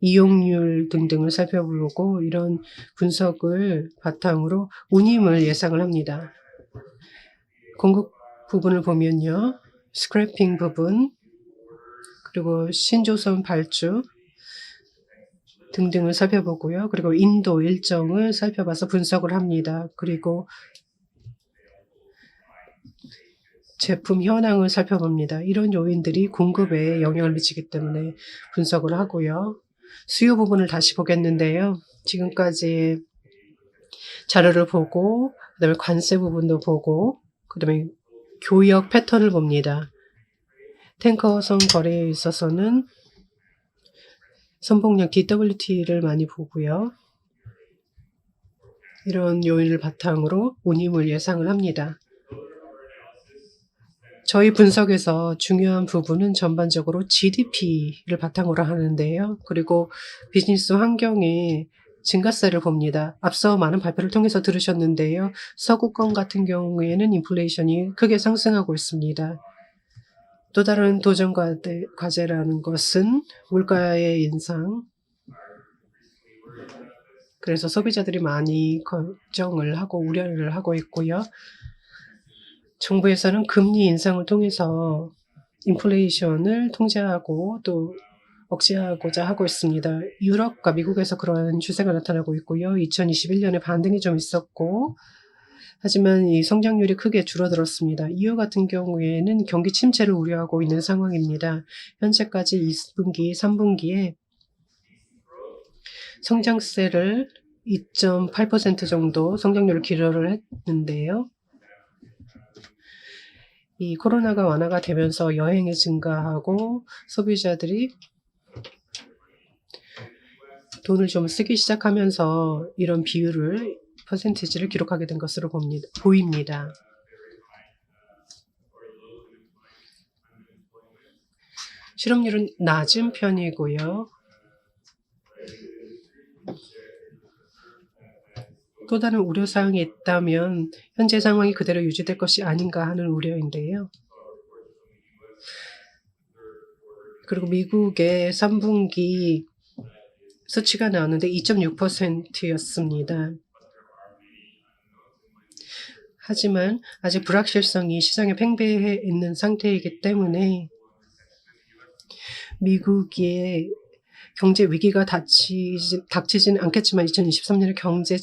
이용률 등등을 살펴보고 이런 분석을 바탕으로 운임을 예상을 합니다. 공급 부분을 보면요. 스크래핑 부분, 그리고 신조선 발주 등등을 살펴보고요. 그리고 인도 일정을 살펴봐서 분석을 합니다. 그리고 제품 현황을 살펴봅니다. 이런 요인들이 공급에 영향을 미치기 때문에 분석을 하고요. 수요 부분을 다시 보겠는데요. 지금까지 자료를 보고 그다음에 관세 부분도 보고 그다음에 교역 패턴을 봅니다. 탱커선 거래에 있어서는 선봉량 DWT를 많이 보고요. 이런 요인을 바탕으로 운임을 예상을 합니다. 저희 분석에서 중요한 부분은 전반적으로 GDP를 바탕으로 하는데요. 그리고 비즈니스 환경의 증가세를 봅니다. 앞서 많은 발표를 통해서 들으셨는데요. 서구권 같은 경우에는 인플레이션이 크게 상승하고 있습니다. 또 다른 도전 과제라는 것은 물가의 인상. 그래서 소비자들이 많이 걱정을 하고 우려를 하고 있고요. 정부에서는 금리 인상을 통해서 인플레이션을 통제하고 또 억제하고자 하고 있습니다. 유럽과 미국에서 그러한 추세가 나타나고 있고요. 2021년에 반등이 좀 있었고 하지만 이 성장률이 크게 줄어들었습니다. 이유 같은 경우에는 경기 침체를 우려하고 있는 상황입니다. 현재까지 2분기, 3분기에 성장세를 2.8% 정도 성장률을 기록을 했는데요. 이 코로나가 완화가 되면서 여행이 증가하고 소비자들이 돈을 좀 쓰기 시작하면서 이런 비율을 퍼센티지를 기록하게 된 것으로 보입니다. 실업률은 낮은 편이고요. 또 다른 우려사항이 있다면 현재 상황이 그대로 유지될 것이 아닌가 하는 우려인데요. 그리고 미국의 3분기 수치가 나왔는데 2.6%였습니다. 하지만 아직 불확실성이 시장에 팽배해 있는 상태이기 때문에 미국의 경제 위기가 닥치지는 않겠지만 2023년에 경제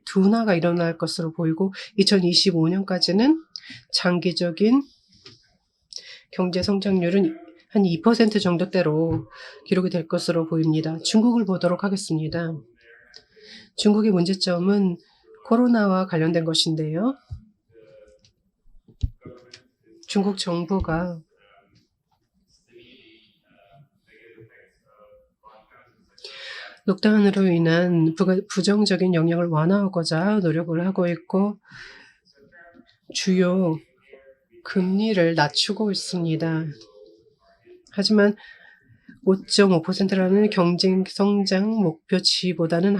둔화가 일어날 것으로 보이고 2025년까지는 장기적인 경제 성장률은 한 2% 정도대로 기록이 될 것으로 보입니다. 중국을 보도록 하겠습니다. 중국의 문제점은 코로나와 관련된 것인데요. 중국 정부가 록다운으로 인한 부정적인 영향을 완화하고자 노력을 하고 있고 주요 금리를 낮추고 있습니다. 하지만 5.5%라는 경쟁 성장 목표치보다는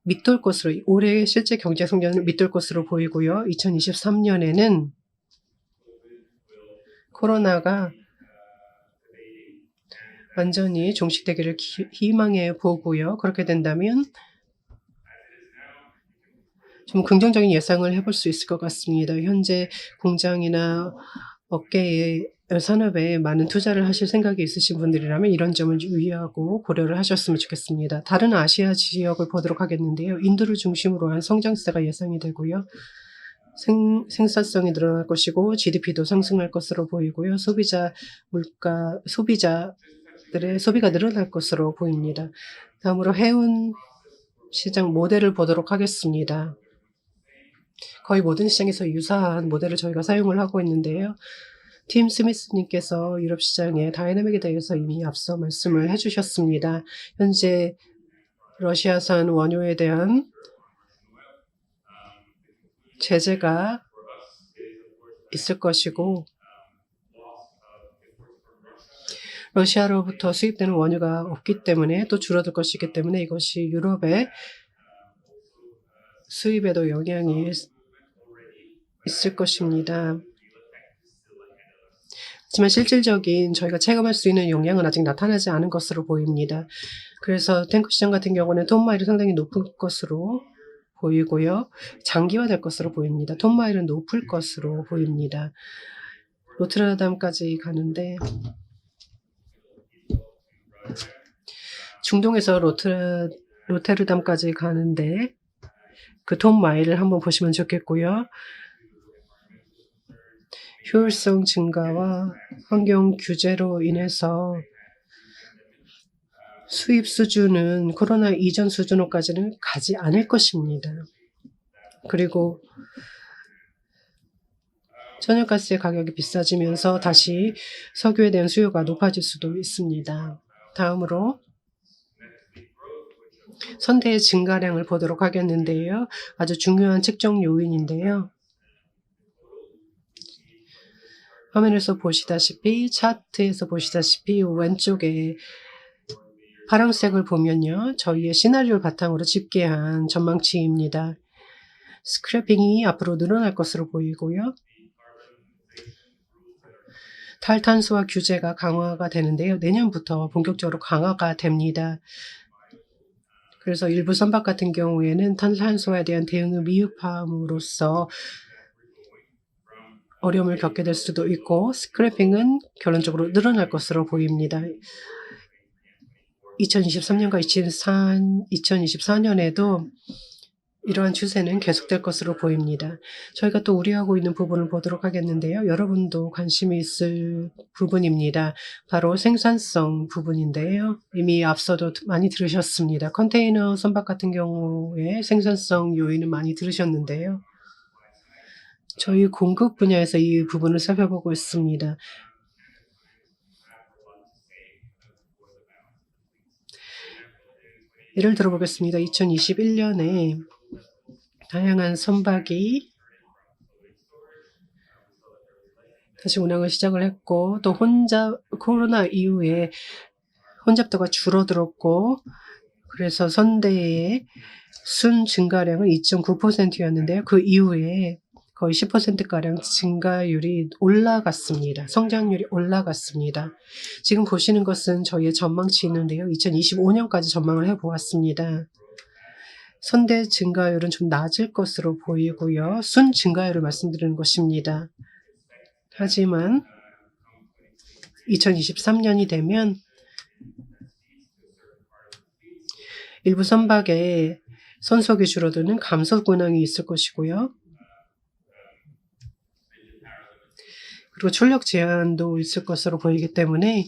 밑돌 것으로 올해 실제 경제 성장을 밑돌 것으로 보이고요. 2023년에는 코로나가 완전히 종식되기를 희망해 보고요. 그렇게 된다면 좀 긍정적인 예상을 해볼 수 있을 것 같습니다. 현재 공장이나 업계에 산업에 많은 투자를 하실 생각이 있으신 분들이라면 이런 점을 유의하고 고려를 하셨으면 좋겠습니다. 다른 아시아 지역을 보도록 하겠는데요. 인도를 중심으로 한 성장세가 예상이 되고요. 생산성이 늘어날 것이고 GDP도 상승할 것으로 보이고요. 소비자들의 소비가 늘어날 것으로 보입니다. 다음으로 해운 시장 모델을 보도록 하겠습니다. 거의 모든 시장에서 유사한 모델을 저희가 사용을 하고 있는데요. 팀 스미스님께서 유럽 시장의 다이내믹에 대해서 이미 앞서 말씀을 해주셨습니다. 현재 러시아산 원유에 대한 제재가 있을 것이고 러시아로부터 수입되는 원유가 없기 때문에 또 줄어들 것이기 때문에 이것이 유럽의 수입에도 영향이 있을 것입니다. 하지만 실질적인 저희가 체감할 수 있는 영향은 아직 나타나지 않은 것으로 보입니다. 그래서 탱크 시장 같은 경우는 톤마일이 상당히 높을 것으로 보이고요. 장기화될 것으로 보입니다. 톤마일은 높을 것으로 보입니다. 로트르담까지 가는데 중동에서 로테르담까지 가는데 그 톤마일을 한번 보시면 좋겠고요. 효율성 증가와 환경 규제로 인해서 수입 수준은 코로나 이전 수준으로까지는 가지 않을 것입니다. 그리고 천연가스의 가격이 비싸지면서 다시 석유에 대한 수요가 높아질 수도 있습니다. 다음으로 선대의 증가량을 보도록 하겠는데요. 아주 중요한 측정 요인인데요. 화면에서 보시다시피 차트에서 보시다시피 왼쪽에 파란색을 보면요. 저희의 시나리오를 바탕으로 집계한 전망치입니다. 스크래핑이 앞으로 늘어날 것으로 보이고요. 탈탄소화 규제가 강화가 되는데요. 내년부터 본격적으로 강화가 됩니다. 그래서 일부 선박 같은 경우에는 탄탄소화에 대한 대응을 미흡함으로써 어려움을 겪게 될 수도 있고 스크래핑은 결론적으로 늘어날 것으로 보입니다. 2023년과 2024년에도 이러한 추세는 계속될 것으로 보입니다. 저희가 또 우려하고 있는 부분을 보도록 하겠는데요. 여러분도 관심이 있을 부분입니다. 바로 생산성 부분인데요. 이미 앞서도 많이 들으셨습니다. 컨테이너 선박 같은 경우에 생산성 요인은 많이 들으셨는데요. 저희 공급 분야에서 이 부분을 살펴보고 있습니다. 예를 들어보겠습니다. 2021년에 다양한 선박이 다시 운항을 시작을 했고 또 코로나 이후에 혼잡도가 줄어들었고 그래서 선대의 순 증가량은 2.9%였는데요. 그 이후에 거의 10%가량 증가율이 올라갔습니다. 성장률이 올라갔습니다. 지금 보시는 것은 저희의 전망치 있는데요. 2025년까지 전망을 해보았습니다. 선대 증가율은 좀 낮을 것으로 보이고요. 순 증가율을 말씀드리는 것입니다. 하지만 2023년이 되면 일부 선박에 선속이 줄어드는 감소 근황이 있을 것이고요. 그리고 출력 제한도 있을 것으로 보이기 때문에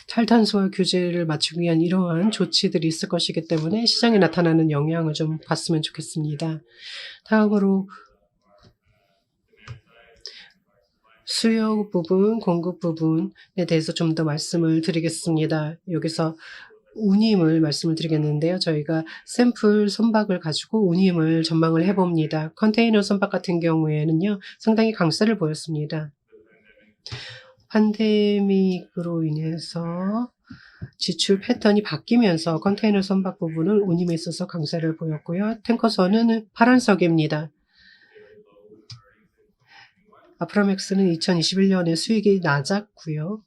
탈탄소화 규제를 맞추기 위한 이러한 조치들이 있을 것이기 때문에 시장에 나타나는 영향을 좀 봤으면 좋겠습니다. 다음으로 수요 부분, 공급 부분에 대해서 좀 더 말씀을 드리겠습니다. 여기서 운임을 말씀을 드리겠는데요. 저희가 샘플 선박을 가지고 운임을 전망을 해봅니다. 컨테이너 선박 같은 경우에는요, 상당히 강세를 보였습니다. 팬데믹으로 인해서 지출 패턴이 바뀌면서 컨테이너 선박 부분은 운임에 있어서 강세를 보였고요. 탱커선은 파란석입니다. 아프라맥스는 2021년에 수익이 낮았고요.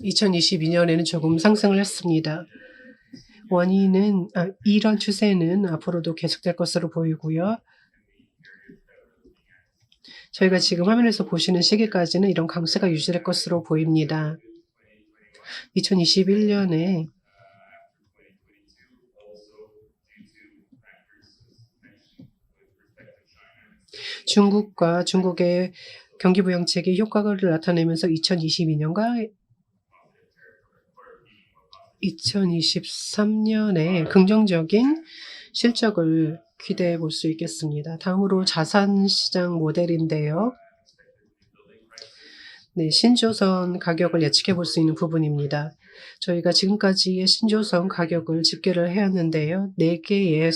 2022년에는 조금 상승을 했습니다. 원인은 이런 추세는 앞으로도 계속될 것으로 보이고요. 저희가 지금 화면에서 보시는 시기까지는 이런 강세가 유지될 것으로 보입니다. 2021년에 중국과 중국의 경기부양책이 효과를 나타내면서 2022년과 2023년에 긍정적인 실적을 기대해 볼 수 있겠습니다. 다음으로 자산시장 모델인데요. 네, 신조선 가격을 예측해 볼 수 있는 부분입니다. 저희가 지금까지의 신조선 가격을 집계를 해왔는데요. 4개의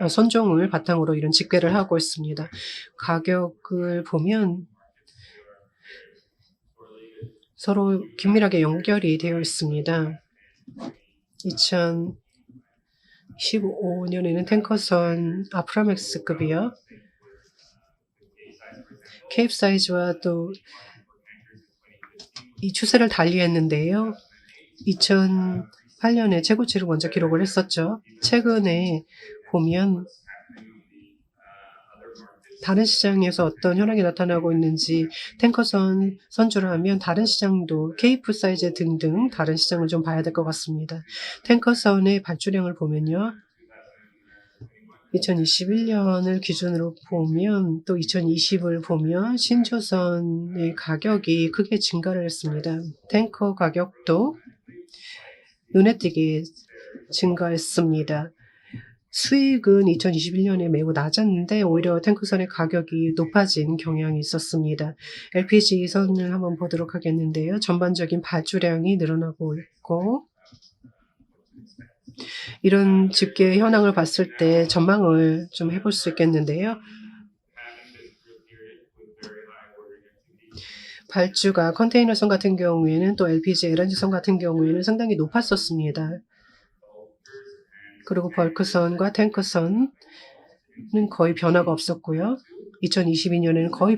선종을 바탕으로 이런 집계를 하고 있습니다. 가격을 보면 서로 긴밀하게 연결이 되어 있습니다. 2015년에는 탱커선 아프라맥스급이요. 케이프사이즈와 또 이 추세를 달리했는데요. 2008년에 최고치를 먼저 기록을 했었죠. 최근에 보면 다른 시장에서 어떤 현황이 나타나고 있는지 탱커선 선주를 하면 다른 시장도 케이프 사이즈 등등 다른 시장을 좀 봐야 될 것 같습니다. 탱커선의 발주량을 보면요. 2021년을 기준으로 보면 또 2020을 보면 신조선의 가격이 크게 증가를 했습니다. 탱커 가격도 눈에 띄게 증가했습니다. 수익은 2021년에 매우 낮았는데 오히려 탱크선의 가격이 높아진 경향이 있었습니다. LPG 선을 한번 보도록 하겠는데요. 전반적인 발주량이 늘어나고 있고 이런 집계 현황을 봤을 때 전망을 좀 해볼 수 있겠는데요. 발주가 컨테이너선 같은 경우에는 또 LPG, LNG선 같은 경우에는 상당히 높았었습니다. 그리고 벌크선과 탱크선은 거의 변화가 없었고요. 2022년에는 거의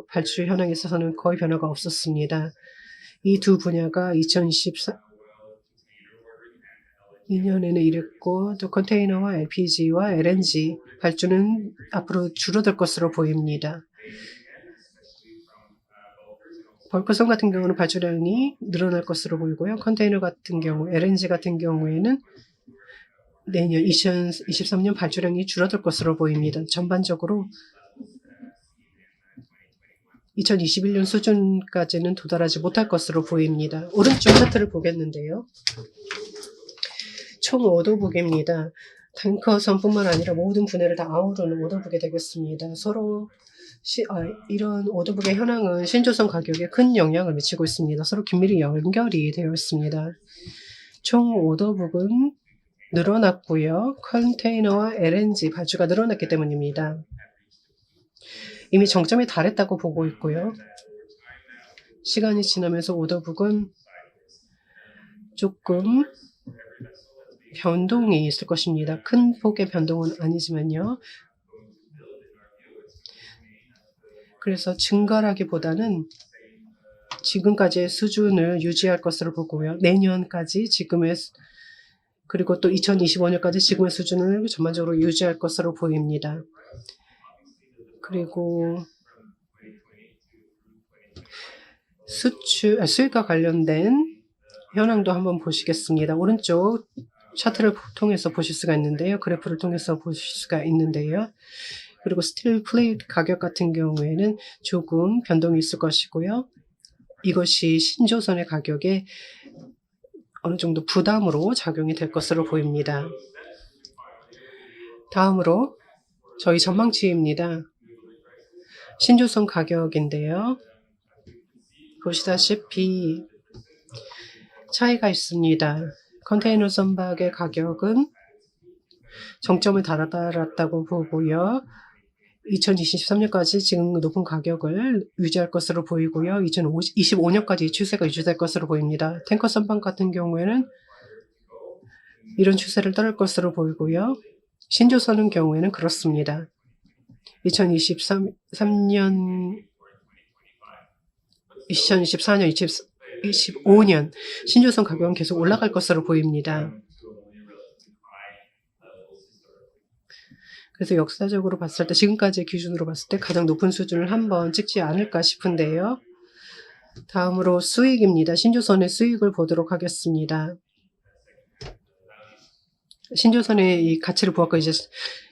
발주 현황에 있어서는 거의 변화가 없었습니다. 이 두 분야가 2022년에는 이랬고 또 컨테이너와 LPG와 LNG 발주는 앞으로 줄어들 것으로 보입니다. 벌크선 같은 경우는 발주량이 늘어날 것으로 보이고요. 컨테이너 같은 경우, LNG 같은 경우에는 내년 2023년 발주량이 줄어들 것으로 보입니다. 전반적으로 2021년 수준까지는 도달하지 못할 것으로 보입니다. 오른쪽 차트를 보겠는데요. 총 오더북입니다. 탱커선뿐만 아니라 모든 분야를 다 아우르는 오더북이 되겠습니다. 서로 이런 오더북의 현황은 신조선 가격에 큰 영향을 미치고 있습니다. 서로 긴밀히 연결이 되어 있습니다. 총 오더북은 늘어났고요. 컨테이너와 LNG 발주가 늘어났기 때문입니다. 이미 정점에 달했다고 보고 있고요. 시간이 지나면서 오더북은 조금 변동이 있을 것입니다. 큰 폭의 변동은 아니지만요. 그래서 증가라기보다는 지금까지의 수준을 유지할 것으로 보고요. 내년까지 그리고 또 2025년까지 지금의 수준을 전반적으로 유지할 것으로 보입니다. 그리고 수익과 관련된 현황도 한번 보시겠습니다. 오른쪽 차트를 통해서 보실 수가 있는데요. 그래프를 통해서 보실 수가 있는데요. 그리고 스틸 플레이트 가격 같은 경우에는 조금 변동이 있을 것이고요. 이것이 신조선의 가격에 어느 정도 부담으로 작용이 될 것으로 보입니다. 다음으로 저희 전망치입니다. 신조선 가격인데요. 보시다시피 차이가 있습니다. 컨테이너 선박의 가격은 정점을 달았다고 보고요. 2023년까지 지금 높은 가격을 유지할 것으로 보이고요. 2025년까지 이 추세가 유지될 것으로 보입니다. 탱커 선박 같은 경우에는 이런 추세를 따를 것으로 보이고요. 신조선의 경우에는 그렇습니다. 2024년, 2025년 신조선 가격은 계속 올라갈 것으로 보입니다. 그래서 역사적으로 봤을 때 지금까지의 기준으로 봤을 때 가장 높은 수준을 한번 찍지 않을까 싶은데요. 다음으로 수익입니다. 신조선의 수익을 보도록 하겠습니다. 신조선의 이 가치를 보았고 이제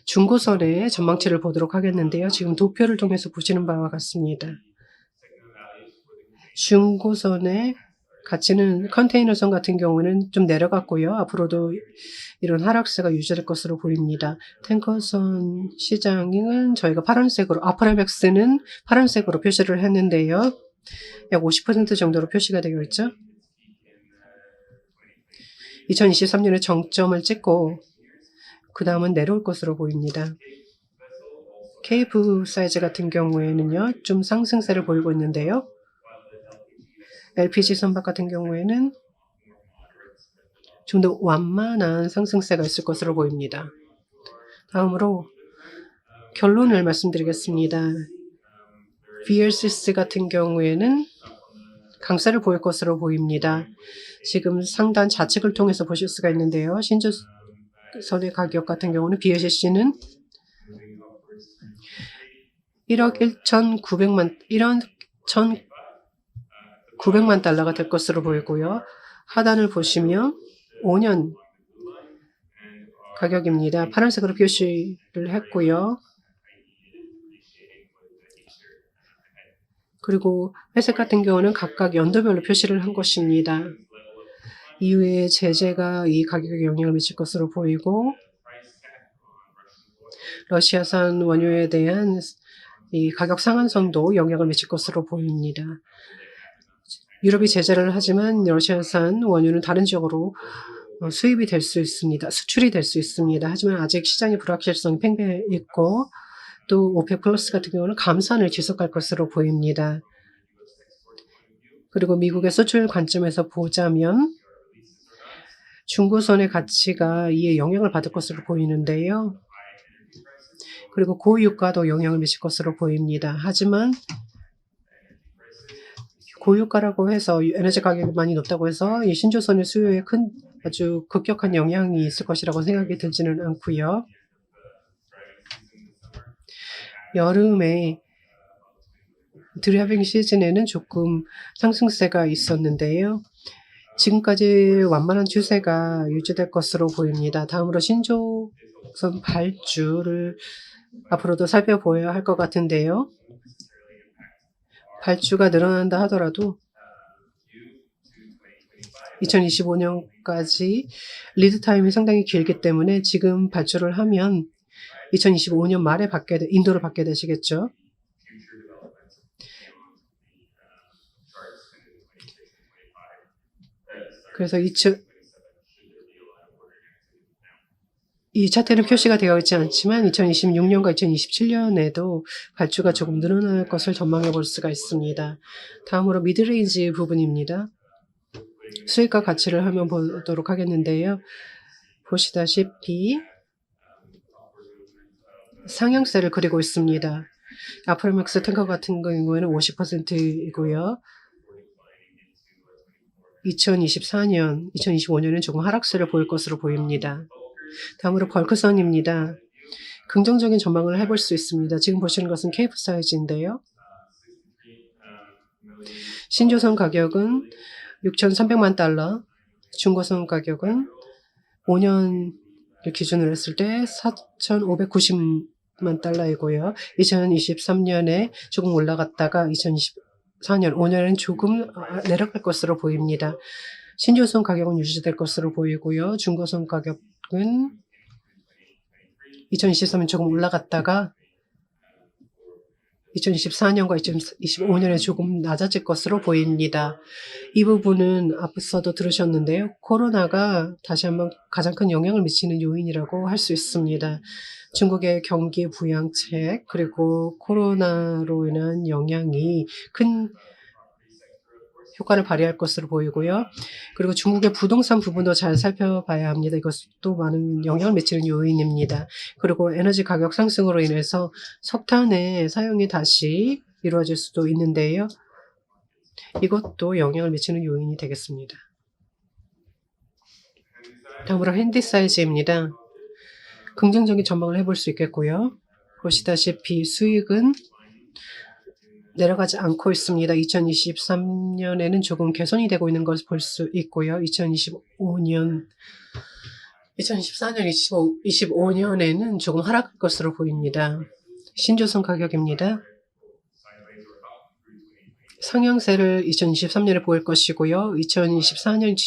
중고선의 전망치를 보도록 하겠는데요. 지금 도표를 통해서 보시는 바와 같습니다. 중고선의 가치는 컨테이너선 같은 경우는 좀 내려갔고요. 앞으로도 이런 하락세가 유지될 것으로 보입니다. 탱커선 시장은 저희가 파란색으로, 아프라맥스는 파란색으로 표시를 했는데요. 약 50% 정도로 표시가 되어 있죠. 2023년에 정점을 찍고 그 다음은 내려올 것으로 보입니다. 케이프 사이즈 같은 경우에는요, 좀 상승세를 보이고 있는데요. LPG 선박 같은 경우에는 좀 더 완만한 상승세가 있을 것으로 보입니다. 다음으로 결론을 말씀드리겠습니다. VLCC 같은 경우에는 강세를 보일 것으로 보입니다. 지금 상단 좌측을 통해서 보실 수가 있는데요. 신조선의 가격 같은 경우는 VLCC는 1억 1,900만 달러가 될 것으로 보이고요. 하단을 보시면 5년 가격입니다. 파란색으로 표시를 했고요. 그리고 회색 같은 경우는 각각 연도별로 표시를 한 것입니다. 이후에 제재가 이 가격에 영향을 미칠 것으로 보이고 러시아산 원유에 대한 이 가격 상한선도 영향을 미칠 것으로 보입니다. 유럽이 제재를 하지만 러시아산 원유는 다른 지역으로 수입이 될 수 있습니다. 수출이 될 수 있습니다. 하지만 아직 시장의 불확실성이 팽배해 있고 또 오펙 플러스 같은 경우는 감산을 지속할 것으로 보입니다. 그리고 미국의 수출 관점에서 보자면 중고선의 가치가 이에 영향을 받을 것으로 보이는데요. 그리고 고유가도 영향을 미칠 것으로 보입니다. 하지만 고유가라고 해서 에너지 가격이 많이 높다고 해서 이 신조선의 수요에 아주 급격한 영향이 있을 것이라고 생각이 들지는 않고요. 여름에 드라이빙 시즌에는 조금 상승세가 있었는데요. 지금까지 완만한 추세가 유지될 것으로 보입니다. 다음으로 신조선 발주를 앞으로도 살펴보아야 할 것 같은데요. 발주가 늘어난다 하더라도 2025년까지 리드 타임이 상당히 길기 때문에 지금 발주를 하면 2025년 말에 인도를 받게 되시겠죠. 그래서 이 차트는 표시가 되어 있지 않지만 2026년과 2027년에도 발주가 조금 늘어날 것을 전망해 볼 수가 있습니다. 다음으로 미드레인지 부분입니다. 수익과 가치를 한번 보도록 하겠는데요. 보시다시피 상향세를 그리고 있습니다. 아프라맥스 탱커 같은 경우에는 50%이고요. 2024년, 2025년은 조금 하락세를 보일 것으로 보입니다. 다음으로 벌크선입니다. 긍정적인 전망을 해볼 수 있습니다. 지금 보시는 것은 케이프 사이즈인데요. 신조선 가격은 6,300만 달러, 중고선 가격은 5년을 기준으로 했을 때 4,590만 달러이고요. 2023년에 조금 올라갔다가 2024년, 5년은 조금 내려갈 것으로 보입니다. 신조선 가격은 유지될 것으로 보이고요. 중고선 가격은 2023년 조금 올라갔다가 2024년과 2025년에 조금 낮아질 것으로 보입니다. 이 부분은 앞서도 들으셨는데요. 코로나가 다시 한번 가장 큰 영향을 미치는 요인이라고 할 수 있습니다. 중국의 경기 부양책 그리고 코로나로 인한 영향이 큰 효과를 발휘할 것으로 보이고요. 그리고 중국의 부동산 부분도 잘 살펴봐야 합니다. 이것도 많은 영향을 미치는 요인입니다. 그리고 에너지 가격 상승으로 인해서 석탄의 사용이 다시 이루어질 수도 있는데요. 이것도 영향을 미치는 요인이 되겠습니다. 다음으로 핸디 사이즈입니다. 긍정적인 전망을 해볼 수 있겠고요. 보시다시피 수익은 내려가지 않고 있습니다. 2023년에는 조금 개선이 되고 있는 것을 볼 수 있고요. 2024년, 25년에는 조금 하락할 것으로 보입니다. 신조선 가격입니다. 상향세를 2023년에 보일 것이고요. 2024년,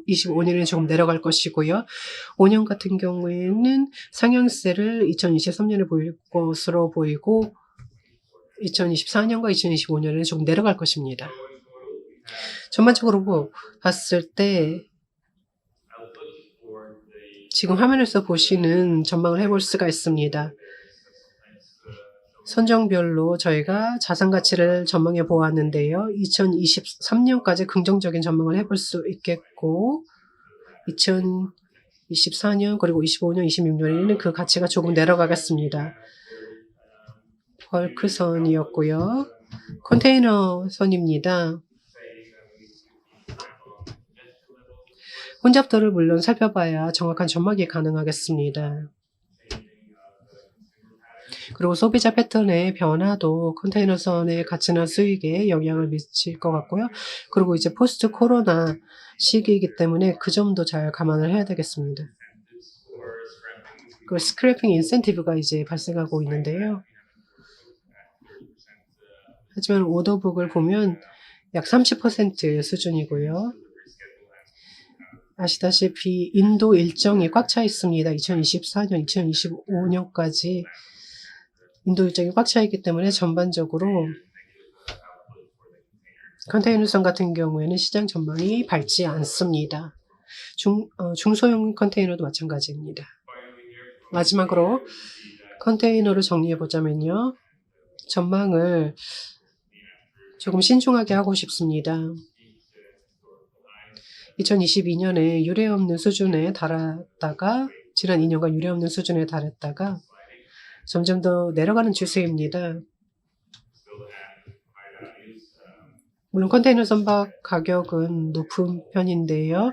25년에 조금 내려갈 것이고요. 5년 같은 경우에는 상향세를 2023년에 보일 것으로 보이고 2024년과 2025년에는 조금 내려갈 것입니다. 전반적으로 봤을 때 지금 화면에서 보시는 전망을 해볼 수가 있습니다. 선정별로 저희가 자산 가치를 전망해 보았는데요. 2023년까지 긍정적인 전망을 해볼 수 있겠고 2024년 그리고 25년, 26년에는 그 가치가 조금 내려가겠습니다. 벌크선이었고요. 컨테이너 선입니다. 혼잡도를 물론 살펴봐야 정확한 전망이 가능하겠습니다. 그리고 소비자 패턴의 변화도 컨테이너선의 가치나 수익에 영향을 미칠 것 같고요. 그리고 이제 포스트 코로나 시기이기 때문에 그 점도 잘 감안을 해야 되겠습니다. 그 스크래핑 인센티브가 이제 발생하고 있는데요. 하지만 오더북을 보면 약 30% 수준이고요. 아시다시피 인도 일정이 꽉 차 있습니다. 2024년, 2025년까지 인도 일정이 꽉 차 있기 때문에 전반적으로 컨테이너선 같은 경우에는 시장 전망이 밝지 않습니다. 중소형 컨테이너도 마찬가지입니다. 마지막으로 컨테이너를 정리해 보자면요. 전망을 조금 신중하게 하고 싶습니다. 2022년에 유례없는 수준에 달했다가 지난 2년간 유례없는 수준에 달했다가 점점 더 내려가는 추세입니다. 물론 컨테이너 선박 가격은 높은 편인데요.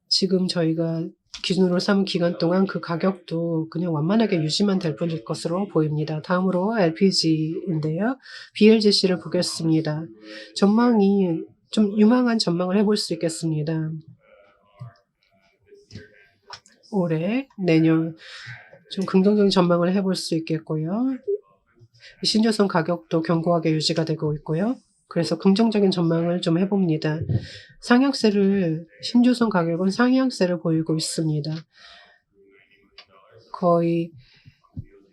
지금 저희가 기준으로 삼은 기간 동안 그 가격도 그냥 완만하게 유지만 될 뿐일 것으로 보입니다. 다음으로 LPG인데요. BLGC를 보겠습니다. 전망이 좀 유망한 전망을 해볼 수 있겠습니다. 올해, 내년 좀 긍정적인 전망을 해볼 수 있겠고요. 신조선 가격도 견고하게 유지가 되고 있고요. 그래서 긍정적인 전망을 좀 해봅니다. 신조선 가격은 상향세를 보이고 있습니다. 거의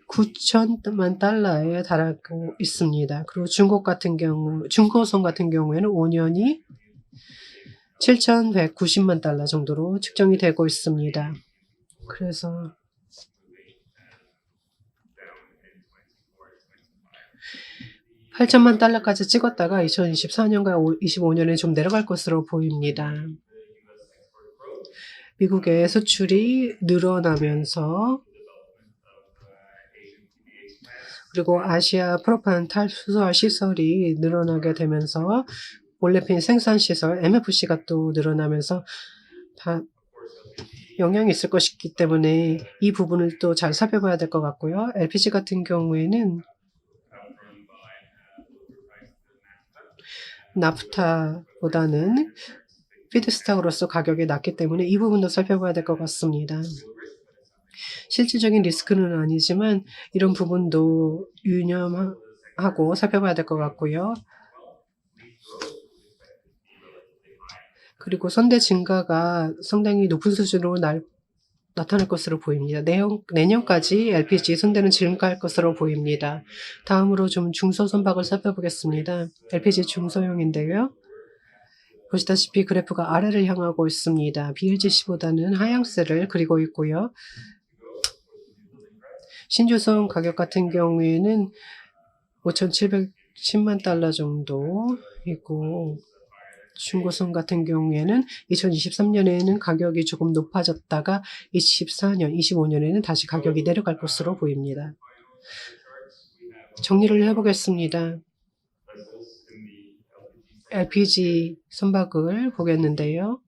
9천만 달러에 달하고 있습니다. 그리고 중고선 같은 경우에는 5년이 7,190만 달러 정도로 측정이 되고 있습니다. 그래서 8천만 달러까지 찍었다가 2024년과 25년에 좀 내려갈 것으로 보입니다. 미국의 수출이 늘어나면서 그리고 아시아 프로판 탈수소화 시설이 늘어나게 되면서 올레핀 생산시설 MFC가 또 늘어나면서 다 영향이 있을 것이기 때문에 이 부분을 또 잘 살펴봐야 될 것 같고요. LPG 같은 경우에는 나프타보다는 피드스탁으로서 가격이 낮기 때문에 이 부분도 살펴봐야 될 것 같습니다. 실질적인 리스크는 아니지만 이런 부분도 유념하고 살펴봐야 될 것 같고요. 그리고 선대 증가가 상당히 높은 수준으로 나타날 것으로 보입니다. 내년까지 LPG 선대는 증가할 것으로 보입니다. 다음으로 좀 중소선박을 살펴보겠습니다. LPG 중소형인데요. 보시다시피 그래프가 아래를 향하고 있습니다. BLGC보다는 하향세를 그리고 있고요. 신주선 가격 같은 경우에는 5,710만 달러 정도이고 중고선 같은 경우에는 2023년에는 가격이 조금 높아졌다가 24년, 25년에는 다시 가격이 내려갈 것으로 보입니다. 정리를 해보겠습니다. LPG 선박을 보겠는데요.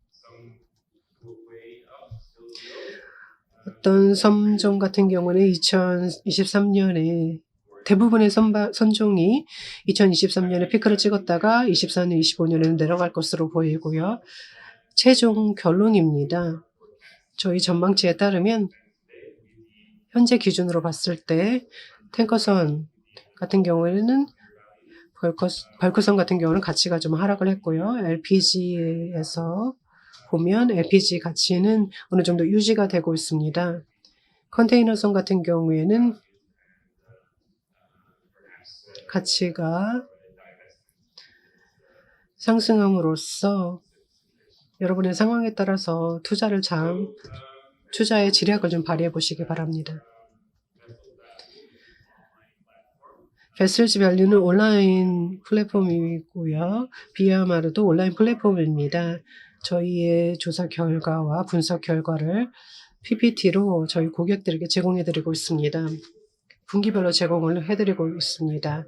어떤 선종 같은 경우는 2023년에 대부분의 선종이 2023년에 피크를 찍었다가 24년, 25년에는 내려갈 것으로 보이고요. 최종 결론입니다. 저희 전망치에 따르면 현재 기준으로 봤을 때 탱커선 같은 경우에는 벌크선 같은 경우는 가치가 좀 하락을 했고요. LPG에서 보면 LPG 가치는 어느 정도 유지가 되고 있습니다. 컨테이너선 같은 경우에는 가치가 상승함으로써 여러분의 상황에 따라서 투자의 지략을 좀 발휘해 보시기 바랍니다. 베슬즈 밸류는 온라인 플랫폼이고요. 비아마르도 온라인 플랫폼입니다. 저희의 조사 결과와 분석 결과를 PPT로 저희 고객들에게 제공해 드리고 있습니다. 분기별로 제공을 해드리고 있습니다.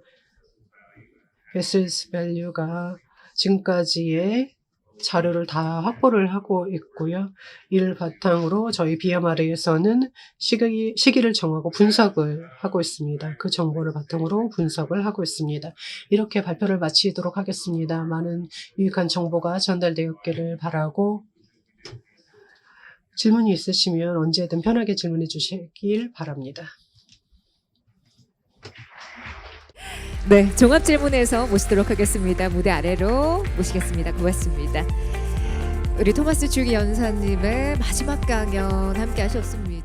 베슬즈 밸류가 지금까지의 자료를 다 확보를 하고 있고요. 이를 바탕으로 저희 비아마르에서는 시기를 정하고 분석을 하고 있습니다. 그 정보를 바탕으로 분석을 하고 있습니다. 이렇게 발표를 마치도록 하겠습니다. 많은 유익한 정보가 전달되었기를 바라고 질문이 있으시면 언제든 편하게 질문해 주시길 바랍니다. 네, 종합 질문에서 모시도록 하겠습니다. 무대 아래로 모시겠습니다. 고맙습니다. 우리 토마스 주기 연사님의 마지막 강연 함께 하셨습니다.